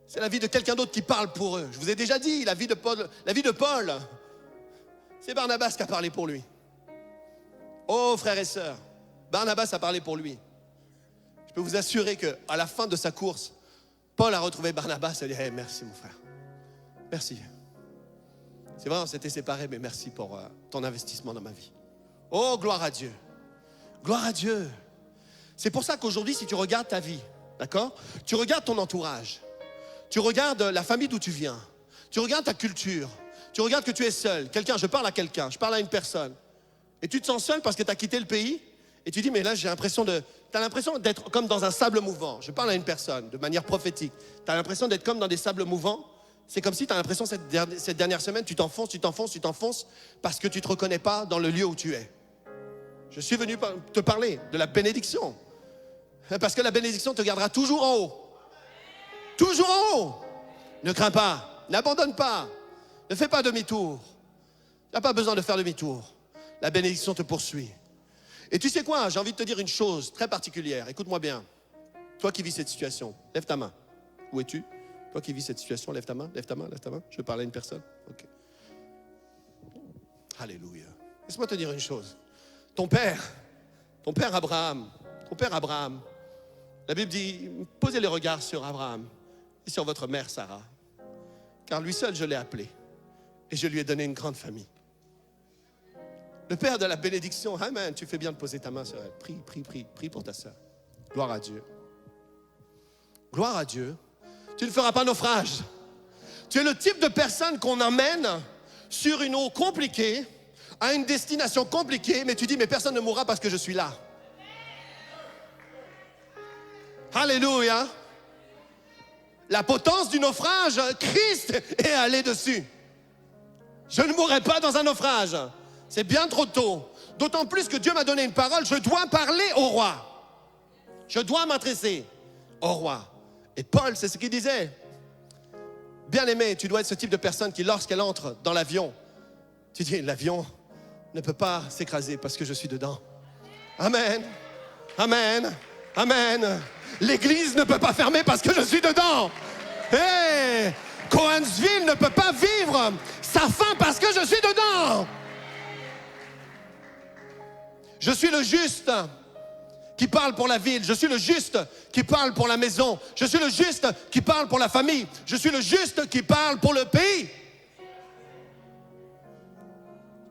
C: C'est la vie de quelqu'un d'autre qui parle pour eux. Je vous ai déjà dit, la vie de Paul, c'est Barnabas qui a parlé pour lui. Oh frères et sœurs, Barnabas a parlé pour lui. Je peux vous assurer qu'à la fin de sa course, Paul a retrouvé Barnabas et a dit hey, merci mon frère, merci. C'est vrai, on s'était séparés, mais merci pour ton investissement dans ma vie. Oh, gloire à Dieu. Gloire à Dieu. C'est pour ça qu'aujourd'hui, si tu regardes ta vie, d'accord? Tu regardes ton entourage. Tu regardes la famille d'où tu viens. Tu regardes ta culture. Tu regardes que tu es seul. Je parle à quelqu'un, je parle à une personne. Et tu te sens seul parce que tu as quitté le pays. Et tu dis, mais là, tu as l'impression d'être comme dans un sable mouvant. Je parle à une personne de manière prophétique. Tu as l'impression d'être comme dans des sables mouvants. C'est comme si tu as l'impression cette dernière semaine, tu t'enfonces parce que tu ne te reconnais pas dans le lieu où tu es. Je suis venu te parler de la bénédiction. Parce que la bénédiction te gardera toujours en haut. Toujours en haut. Ne crains pas, n'abandonne pas, ne fais pas demi-tour. Tu n'as pas besoin de faire demi-tour. La bénédiction te poursuit. Et tu sais quoi, j'ai envie de te dire une chose très particulière. Écoute-moi bien. Toi qui vis cette situation, lève ta main. Où es-tu? Toi qui vis cette situation, lève ta main, lève ta main, lève ta main. Je veux parler à une personne. Ok. Alléluia. Laisse-moi te dire une chose. Ton père Abraham, la Bible dit, posez les regards sur Abraham et sur votre mère Sarah. Car lui seul je l'ai appelé et je lui ai donné une grande famille. Le Père de la bénédiction, amen, tu fais bien de poser ta main sur elle. Prie pour ta sœur. Gloire à Dieu. Gloire à Dieu. Tu ne feras pas naufrage. Tu es le type de personne qu'on emmène sur une eau compliquée, à une destination compliquée, mais tu dis, mais personne ne mourra parce que je suis là. Alléluia. La potence du naufrage, Christ est allé dessus. Je ne mourrai pas dans un naufrage. C'est bien trop tôt. D'autant plus que Dieu m'a donné une parole, je dois parler au roi. Je dois m'adresser au roi. Et Paul, c'est ce qu'il disait. Bien-aimé, tu dois être ce type de personne qui, lorsqu'elle entre dans l'avion, tu dis, l'avion ne peut pas s'écraser parce que je suis dedans. Amen. Amen. Amen. L'église ne peut pas fermer parce que je suis dedans. Hey, Cohensville ne peut pas vivre sa fin parce que je suis dedans. Je suis le juste qui parle pour la ville. Je suis le juste qui parle pour la maison. Je suis le juste qui parle pour la famille. Je suis le juste qui parle pour le pays.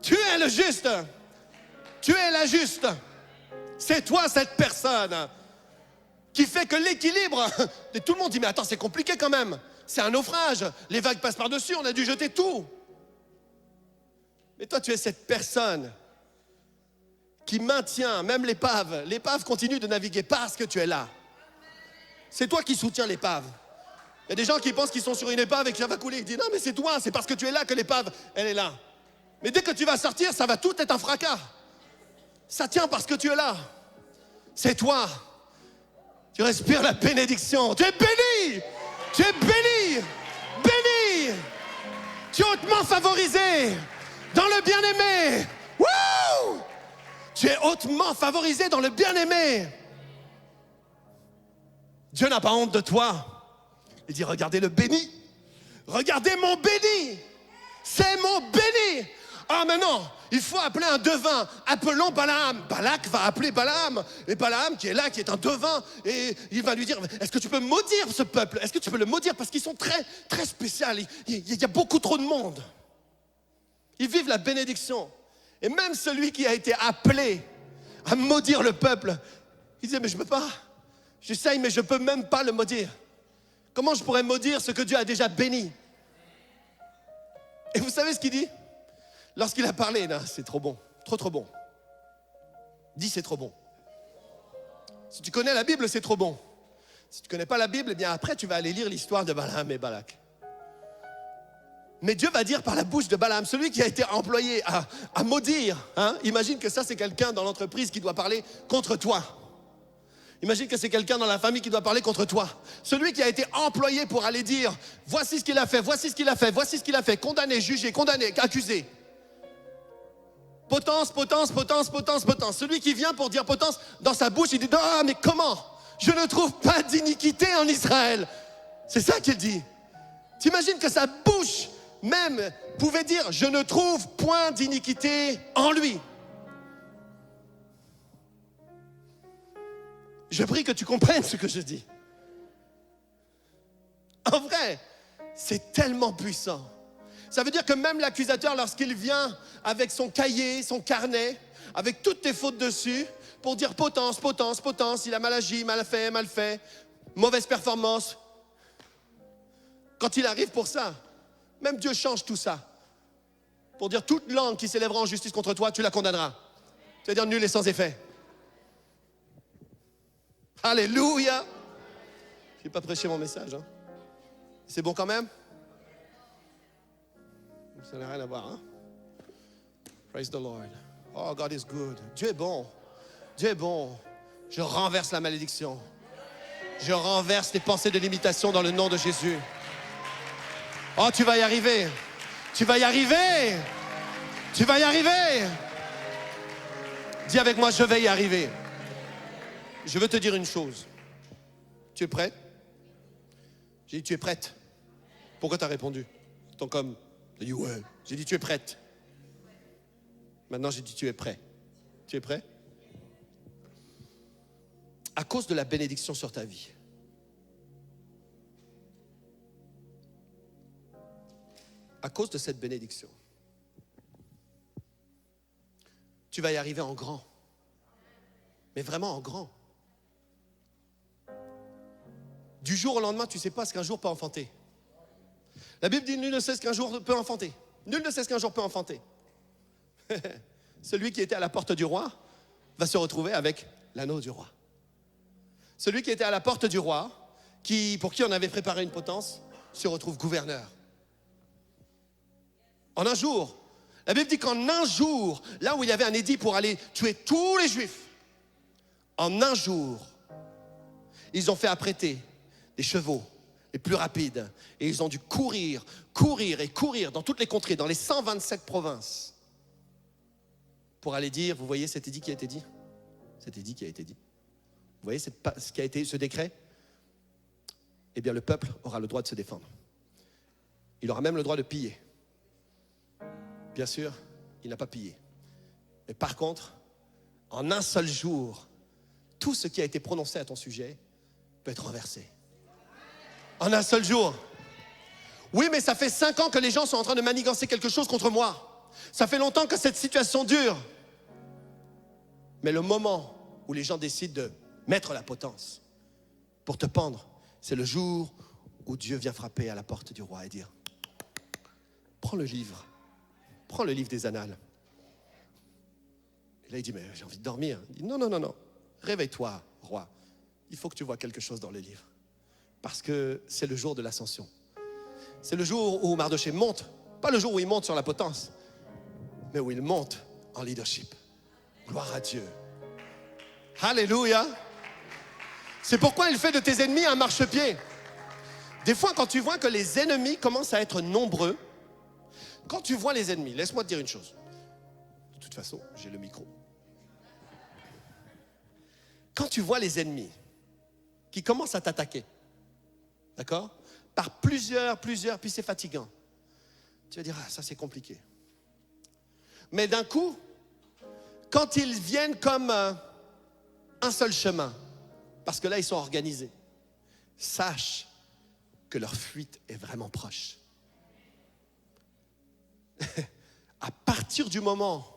C: Tu es le juste. Tu es la juste. C'est toi cette personne qui fait que l'équilibre... Et tout le monde dit, mais attends, c'est compliqué quand même. C'est un naufrage. Les vagues passent par-dessus, on a dû jeter tout. Mais toi, tu es cette personne qui maintient même l'épave. L'épave continue de naviguer parce que tu es là. C'est toi qui soutiens l'épave. Il y a des gens qui pensent qu'ils sont sur une épave et que ça va couler. Ils disent, non, mais c'est toi, c'est parce que tu es là que l'épave, elle est là. Mais dès que tu vas sortir, ça va tout être un fracas. Ça tient parce que tu es là. C'est toi. Tu respires la bénédiction. Tu es béni. Tu es béni. Béni. Tu es hautement favorisé dans le bien-aimé. Wouh! Tu es hautement favorisé dans le bien-aimé. Dieu n'a pas honte de toi. Il dit, regardez le béni. Regardez mon béni. C'est mon béni. Ah, mais non, il faut appeler un devin. Appelons Balaam. Balak va appeler Balaam. Et Balaam qui est là, qui est un devin, et il va lui dire, est-ce que tu peux maudire ce peuple? Est-ce que tu peux le maudire? Parce qu'ils sont très, très spéciaux. Il y a beaucoup trop de monde. Ils vivent la bénédiction. Et même celui qui a été appelé à maudire le peuple, il disait, mais je ne peux pas. J'essaye, mais je ne peux même pas le maudire. Comment je pourrais maudire ce que Dieu a déjà béni? Et vous savez ce qu'il dit? Lorsqu'il a parlé, là, c'est trop bon, trop bon. Dis, c'est trop bon. Si tu connais la Bible, c'est trop bon. Si tu ne connais pas la Bible, eh bien après, tu vas aller lire l'histoire de Balaam et Balak. Mais Dieu va dire par la bouche de Balaam, celui qui a été employé à maudire, hein, imagine que ça c'est quelqu'un dans l'entreprise qui doit parler contre toi. Imagine que c'est quelqu'un dans la famille qui doit parler contre toi. Celui qui a été employé pour aller dire, voici ce qu'il a fait, voici ce qu'il a fait, voici ce qu'il a fait, condamné, jugé, condamné, accusé. Potence, potence, potence, potence, potence. Celui qui vient pour dire potence, dans sa bouche, il dit, ah, mais comment? Je ne trouve pas d'iniquité en Israël. C'est ça qu'il dit. T'imagines que sa bouche même pouvait dire, je ne trouve point d'iniquité en lui. Je prie que tu comprennes ce que je dis. En vrai, c'est tellement puissant. Ça veut dire que même l'accusateur, lorsqu'il vient avec son cahier, son carnet, avec toutes tes fautes dessus, pour dire potence, potence, potence, il a mal agi, mal fait, mauvaise performance. Quand il arrive pour ça, même Dieu change tout ça. Pour dire toute langue qui s'élèvera en justice contre toi, tu la condamneras. C'est-à-dire nul et sans effet. Alléluia. Je n'ai pas prêché mon message. Hein. C'est bon quand même? Ça n'a rien à voir. Hein? Praise the Lord. Oh, God is good. Dieu est bon. Dieu est bon. Je renverse la malédiction. Je renverse les pensées de limitation dans le nom de Jésus. Oh, tu vas y arriver. Tu vas y arriver. Tu vas y arriver. Dis avec moi, je vais y arriver. Je veux te dire une chose. Tu es prêt? J'ai dit, tu es prête? Pourquoi tu as répondu? Ton comme, j'ai dit, ouais. J'ai dit, tu es prête? Maintenant, j'ai dit, tu es prêt? Tu es prêt? À cause de la bénédiction sur ta vie. À cause de cette bénédiction. Tu vas y arriver en grand. Mais vraiment en grand. Du jour au lendemain, tu ne sais pas ce qu'un jour peut enfanter. La Bible dit, nul ne sait ce qu'un jour peut enfanter. Nul ne sait ce qu'un jour peut enfanter. Celui qui était à la porte du roi va se retrouver avec l'anneau du roi. Celui qui était à la porte du roi, pour qui on avait préparé une potence, se retrouve gouverneur. En un jour. La Bible dit qu'en un jour, là où il y avait un édit pour aller tuer tous les Juifs, en un jour, ils ont fait apprêter des chevaux les plus rapides. Et ils ont dû courir dans toutes les contrées, dans les 127 provinces, pour aller dire, vous voyez cet édit qui a été dit? Cet édit qui a été dit. Vous voyez ce qui a été ce décret? Eh bien, le peuple aura le droit de se défendre. Il aura même le droit de piller. Bien sûr, il n'a pas pillé. Mais par contre, en un seul jour, tout ce qui a été prononcé à ton sujet peut être renversé. En un seul jour. Oui, mais ça fait 5 ans que les gens sont en train de manigancer quelque chose contre moi. Ça fait longtemps que cette situation dure. Mais le moment où les gens décident de mettre la potence pour te pendre, c'est le jour où Dieu vient frapper à la porte du roi et dire, prends le livre des annales. Et là il dit, mais j'ai envie de dormir. Il dit, non, réveille-toi, roi. Il faut que tu vois quelque chose dans le livre. Parce que c'est le jour de l'ascension. C'est le jour où Mardochée monte, pas le jour où il monte sur la potence, mais où il monte en leadership. Gloire à Dieu. Alléluia. C'est pourquoi il fait de tes ennemis un marchepied. Des fois, quand tu vois que les ennemis commencent à être nombreux, quand tu vois les ennemis, laisse-moi te dire une chose. De toute façon, j'ai le micro. Quand tu vois les ennemis qui commencent à t'attaquer, d'accord? Par plusieurs, puis c'est fatigant. Tu vas dire, ah, ça c'est compliqué. Mais d'un coup, quand ils viennent comme un seul chemin, parce que là ils sont organisés, sache que leur fuite est vraiment proche. À partir du moment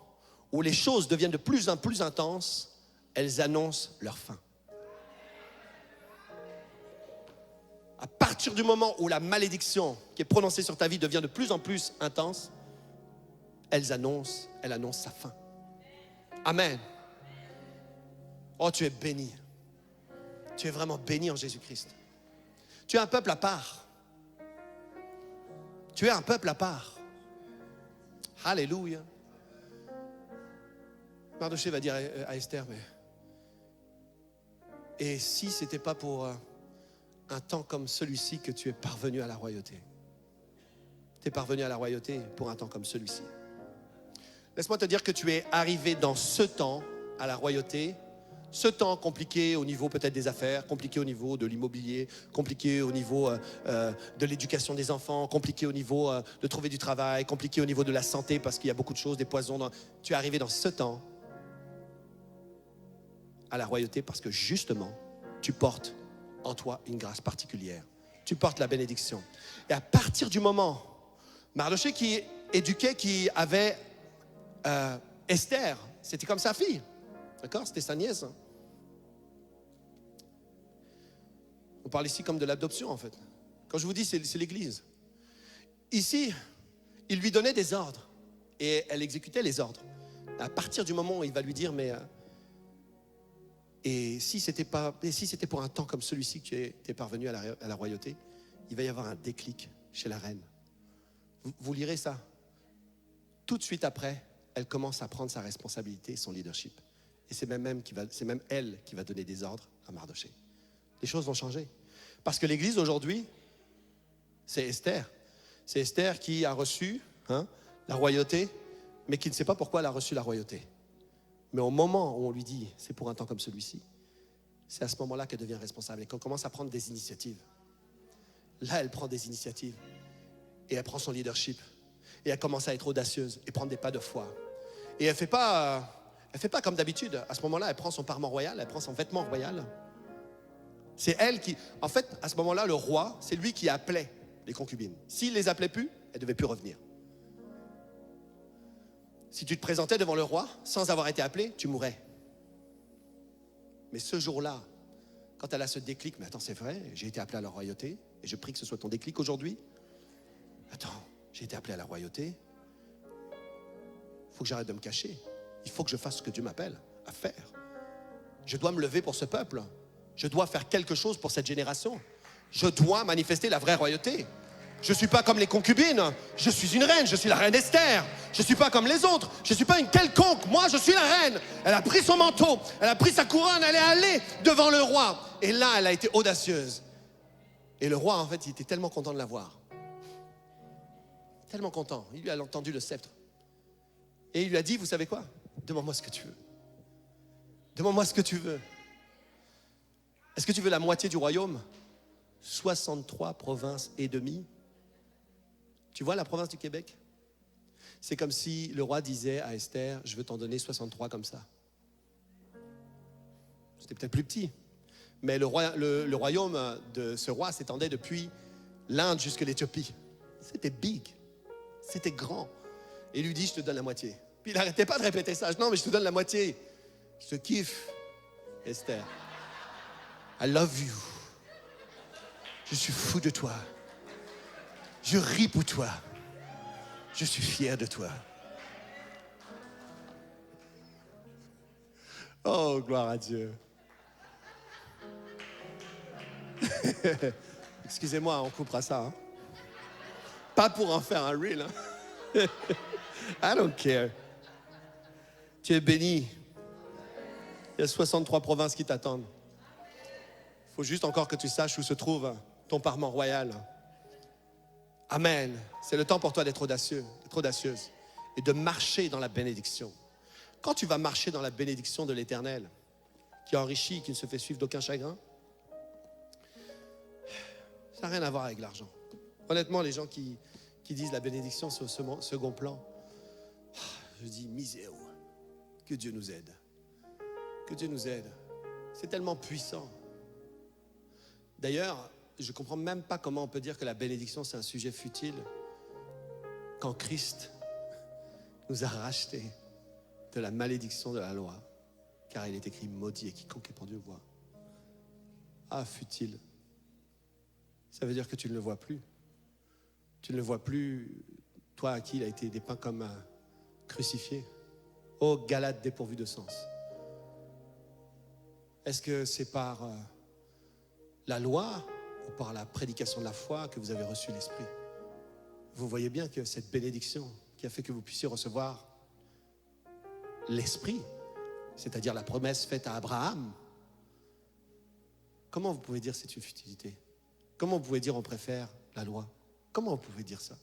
C: où les choses deviennent de plus en plus intenses, elles annoncent leur fin. À partir du moment où la malédiction qui est prononcée sur ta vie devient de plus en plus intense, elle annonce sa fin. Amen. Oh, tu es béni. Tu es vraiment béni en Jésus-Christ. Tu es un peuple à part. Tu es un peuple à part. Alléluia. Mardochée va dire à Esther, mais et si ce n'était pas pour un temps comme celui-ci que tu es parvenu à la royauté? Tu es parvenu à la royauté pour un temps comme celui-ci. Laisse-moi te dire que tu es arrivé dans ce temps à la royauté, ce temps compliqué au niveau peut-être des affaires, compliqué au niveau de l'immobilier, compliqué au niveau de l'éducation des enfants, compliqué au niveau de trouver du travail, compliqué au niveau de la santé parce qu'il y a beaucoup de choses, des poisons. Tu es arrivé dans ce temps à la royauté parce que justement, tu portes en toi une grâce particulière. Tu portes la bénédiction. Et à partir du moment, Mardochée qui éduquait, qui avait Esther, c'était comme sa fille. D'accord? C'était sa nièce. On parle ici comme de l'adoption en fait. Quand je vous dis, c'est l'Église. Ici, il lui donnait des ordres et elle exécutait les ordres. À partir du moment où il va lui dire, mais et si c'était pour un temps comme celui-ci que tu étais parvenu à la royauté, il va y avoir un déclic chez la reine. Vous lirez ça. Tout de suite après, elle commence à prendre sa responsabilité, son leadership. Et c'est même elle qui va donner des ordres à Mardochée. Les choses vont changer. Parce que l'Église aujourd'hui, c'est Esther. C'est Esther qui a reçu la royauté, mais qui ne sait pas pourquoi elle a reçu la royauté. Mais au moment où on lui dit, c'est pour un temps comme celui-ci, c'est à ce moment-là qu'elle devient responsable et qu'on commence à prendre des initiatives. Là, elle prend des initiatives et elle prend son leadership et elle commence à être audacieuse et prendre des pas de foi. Et elle fait pas comme d'habitude. À ce moment-là, elle prend son parement royal, elle prend son vêtement royal. C'est elle qui... En fait, à ce moment-là, le roi, c'est lui qui appelait les concubines. S'il les appelait plus, elles ne devaient plus revenir. Si tu te présentais devant le roi sans avoir été appelé, tu mourrais. Mais ce jour-là, quand elle a ce déclic, mais attends, c'est vrai, j'ai été appelé à la royauté et je prie que ce soit ton déclic aujourd'hui. Attends, j'ai été appelé à la royauté. Il faut que j'arrête de me cacher. Il faut que je fasse ce que Dieu m'appelle à faire. Je dois me lever pour ce peuple. Je dois faire quelque chose pour cette génération. Je dois manifester la vraie royauté. Je ne suis pas comme les concubines. Je suis une reine. Je suis la reine Esther. Je ne suis pas comme les autres. Je ne suis pas une quelconque. Moi, je suis la reine. Elle a pris son manteau. Elle a pris sa couronne. Elle est allée devant le roi. Et là, elle a été audacieuse. Et le roi, en fait, il était tellement content de la voir. Tellement content. Il lui a entendu le sceptre. Et il lui a dit, vous savez quoi? Demande-moi ce que tu veux. Demande-moi ce que tu veux. Est-ce que tu veux la moitié du royaume? 63 provinces et demie. Tu vois la province du Québec? C'est comme si le roi disait à Esther, je veux t'en donner 63 comme ça. C'était peut-être plus petit. Mais le royaume de ce roi s'étendait depuis l'Inde jusqu'à l'Éthiopie. C'était big. C'était grand. Et il lui dit, je te donne la moitié. Puis il n'arrêtait pas de répéter ça. Non, mais je te donne la moitié. Je te kiffe, Esther. I love you. Je suis fou de toi. Je ris pour toi. Je suis fier de toi. Oh, gloire à Dieu. Excusez-moi, on coupera ça. Hein? Pas pour en faire un reel. Hein? I don't care. Tu es béni. Il y a 63 provinces qui t'attendent. Il faut juste encore que tu saches où se trouve ton parement royal. Amen. C'est le temps pour toi d'être audacieux, d'être audacieuse et de marcher dans la bénédiction. Quand tu vas marcher dans la bénédiction de l'Éternel, qui enrichit, qui ne se fait suivre d'aucun chagrin, ça n'a rien à voir avec l'argent. Honnêtement, les gens qui disent la bénédiction sur ce second plan, je dis misère. Que Dieu nous aide. Que Dieu nous aide. C'est tellement puissant. D'ailleurs, je ne comprends même pas comment on peut dire que la bénédiction, c'est un sujet futile quand Christ nous a rachetés de la malédiction de la loi, car il est écrit maudit et quiconque est pendu au bois. Ah, futile. Ça veut dire que tu ne le vois plus. Tu ne le vois plus, toi à qui il a été dépeint comme un crucifié. Oh, Galate dépourvu de sens. Est-ce que c'est par la loi ou par la prédication de la foi que vous avez reçu l'Esprit? Vous voyez bien que cette bénédiction qui a fait que vous puissiez recevoir l'Esprit, c'est-à-dire la promesse faite à Abraham, comment vous pouvez dire c'est une futilité? Comment vous pouvez dire on préfère la loi? Comment vous pouvez dire ça?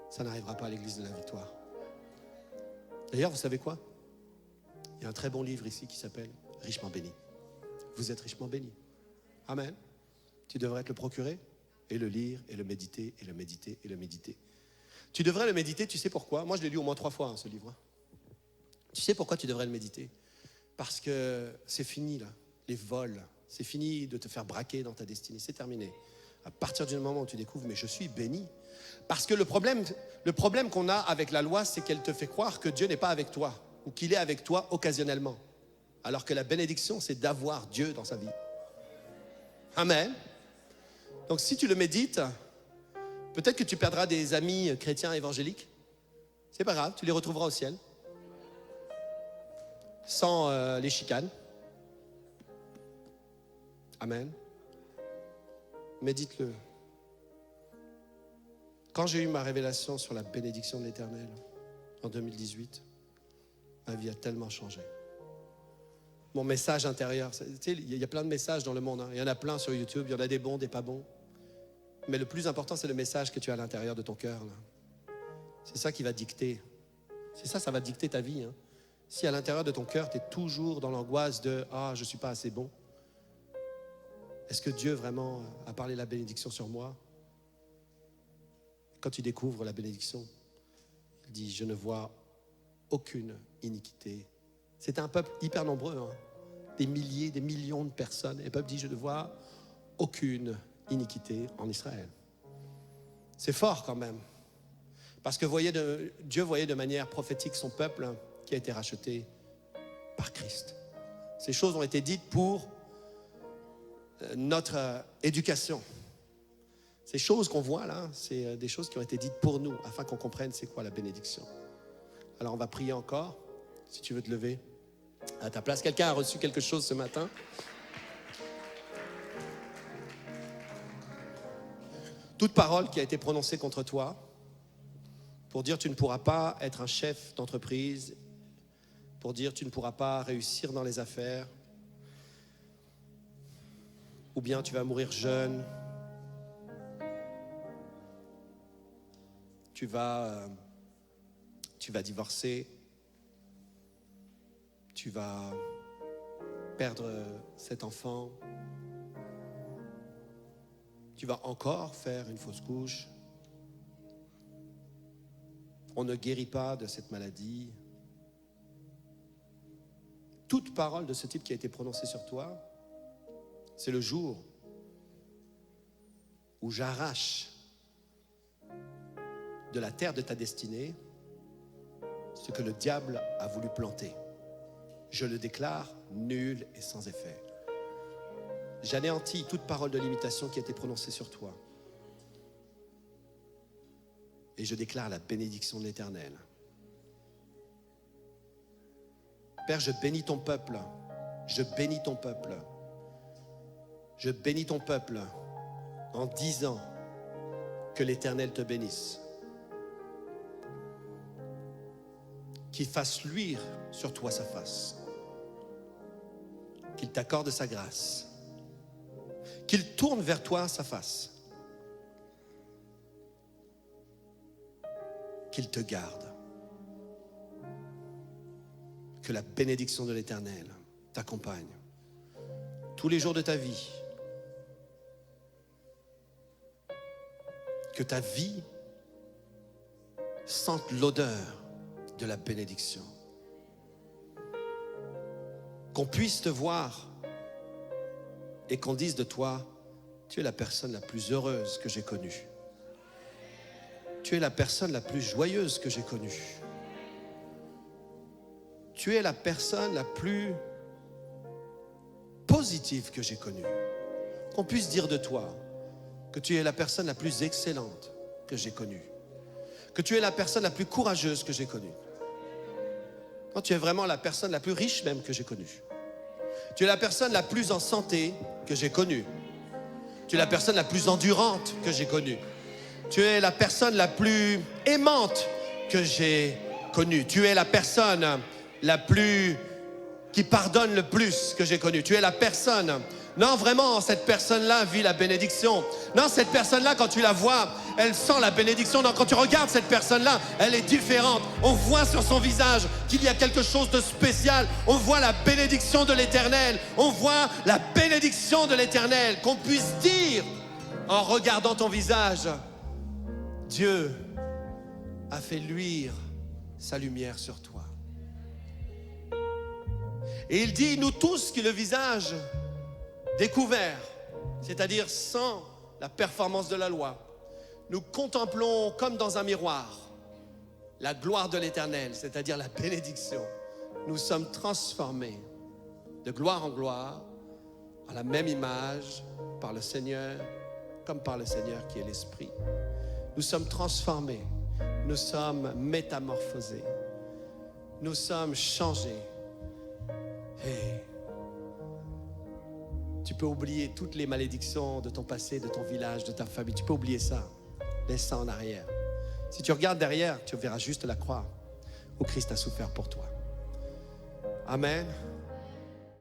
C: Ça n'arrivera pas à l'église de la victoire. D'ailleurs, vous savez quoi? Il y a un très bon livre ici qui s'appelle « Richement béni ». Vous êtes richement béni. Amen. Tu devrais te le procurer et le lire et le méditer et le méditer et le méditer. Tu devrais le méditer, tu sais pourquoi? Moi, je l'ai lu au moins 3 fois, ce livre. Tu sais pourquoi tu devrais le méditer? Parce que c'est fini, là, les vols. C'est fini de te faire braquer dans ta destinée. C'est terminé. À partir du moment où tu découvres, mais je suis béni. Parce que le problème qu'on a avec la loi, c'est qu'elle te fait croire que Dieu n'est pas avec toi ou qu'il est avec toi occasionnellement. Alors que la bénédiction, c'est d'avoir Dieu dans sa vie. Amen. Donc si tu le médites, peut-être que tu perdras des amis chrétiens évangéliques. C'est pas grave, tu les retrouveras au ciel. Sans les chicanes. Amen. Médite-le. Quand j'ai eu ma révélation sur la bénédiction de l'Éternel en 2018, ma vie a tellement changé. Mon message intérieur, tu sais, il y a plein de messages dans le monde, hein. Il y en a plein sur YouTube, il y en a des bons, des pas bons. Mais le plus important, c'est le message que tu as à l'intérieur de ton cœur, là. C'est ça qui va dicter. C'est ça, ça va dicter ta vie, hein. Si à l'intérieur de ton cœur, tu es toujours dans l'angoisse de « Ah, je ne suis pas assez bon », est-ce que Dieu vraiment a parlé la bénédiction sur moi? Quand tu découvres la bénédiction, il dit « Je ne vois aucune iniquité ». C'était un peuple hyper nombreux, hein. Des milliers, des millions de personnes. Et le peuple dit « Je ne vois aucune iniquité en Israël ». C'est fort quand même. Parce que Dieu voyait de manière prophétique son peuple qui a été racheté par Christ. Ces choses ont été dites pour notre éducation. Ces choses qu'on voit là, c'est des choses qui ont été dites pour nous, afin qu'on comprenne c'est quoi la bénédiction. Alors on va prier encore, si tu veux te lever à ta place. Quelqu'un a reçu quelque chose ce matin? Toute parole qui a été prononcée contre toi, pour dire tu ne pourras pas être un chef d'entreprise, pour dire tu ne pourras pas réussir dans les affaires, ou bien tu vas mourir jeune, tu vas divorcer, tu vas perdre cet enfant, tu vas encore faire une fausse couche, on ne guérit pas de cette maladie. Toute parole de ce type qui a été prononcée sur toi, c'est le jour où j'arrache de la terre de ta destinée ce que le diable a voulu planter. Je le déclare nul et sans effet. J'anéantis toute parole de limitation qui a été prononcée sur toi. Et je déclare la bénédiction de l'Éternel. Père, je bénis ton peuple. Je bénis ton peuple. Je bénis ton peuple en disant que l'Éternel te bénisse. Qu'il fasse luire sur toi sa face. Qu'il t'accorde sa grâce. Qu'il tourne vers toi sa face. Qu'il te garde. Que la bénédiction de l'Éternel t'accompagne tous les jours de ta vie. Que ta vie sente l'odeur de la bénédiction. Qu'on puisse te voir et qu'on dise de toi, tu es la personne la plus heureuse que j'ai connue. Tu es la personne la plus joyeuse que j'ai connue. Tu es la personne la plus positive que j'ai connue. Qu'on puisse dire de toi que tu es la personne la plus excellente que j'ai connue. Que tu es la personne la plus courageuse que j'ai connue. Non, tu es vraiment la personne la plus riche même que j'ai connue. Tu es la personne la plus en santé que j'ai connue. Tu es la personne la plus endurante que j'ai connue. Tu es la personne la plus aimante que j'ai connue. Tu es la personne la plus qui pardonne le plus que j'ai connue. Tu es la personne Non, vraiment, cette personne-là vit la bénédiction. Non, cette personne-là, quand tu la vois, elle sent la bénédiction. Non, quand tu regardes cette personne-là, elle est différente. On voit sur son visage qu'il y a quelque chose de spécial. On voit la bénédiction de l'Éternel. On voit la bénédiction de l'Éternel. Qu'on puisse dire, en regardant ton visage, Dieu a fait luire sa lumière sur toi. Et il dit, nous tous qui le visage découvert, c'est-à-dire sans la performance de la loi, nous contemplons comme dans un miroir la gloire de l'Éternel, c'est-à-dire la bénédiction. Nous sommes transformés de gloire en gloire, à la même image, par le Seigneur, comme par le Seigneur qui est l'Esprit. Nous sommes transformés, nous sommes métamorphosés, nous sommes changés. Hey. Tu peux oublier toutes les malédictions de ton passé, de ton village, de ta famille. Tu peux oublier ça. Laisse ça en arrière. Si tu regardes derrière, tu verras juste la croix où Christ a souffert pour toi. Amen.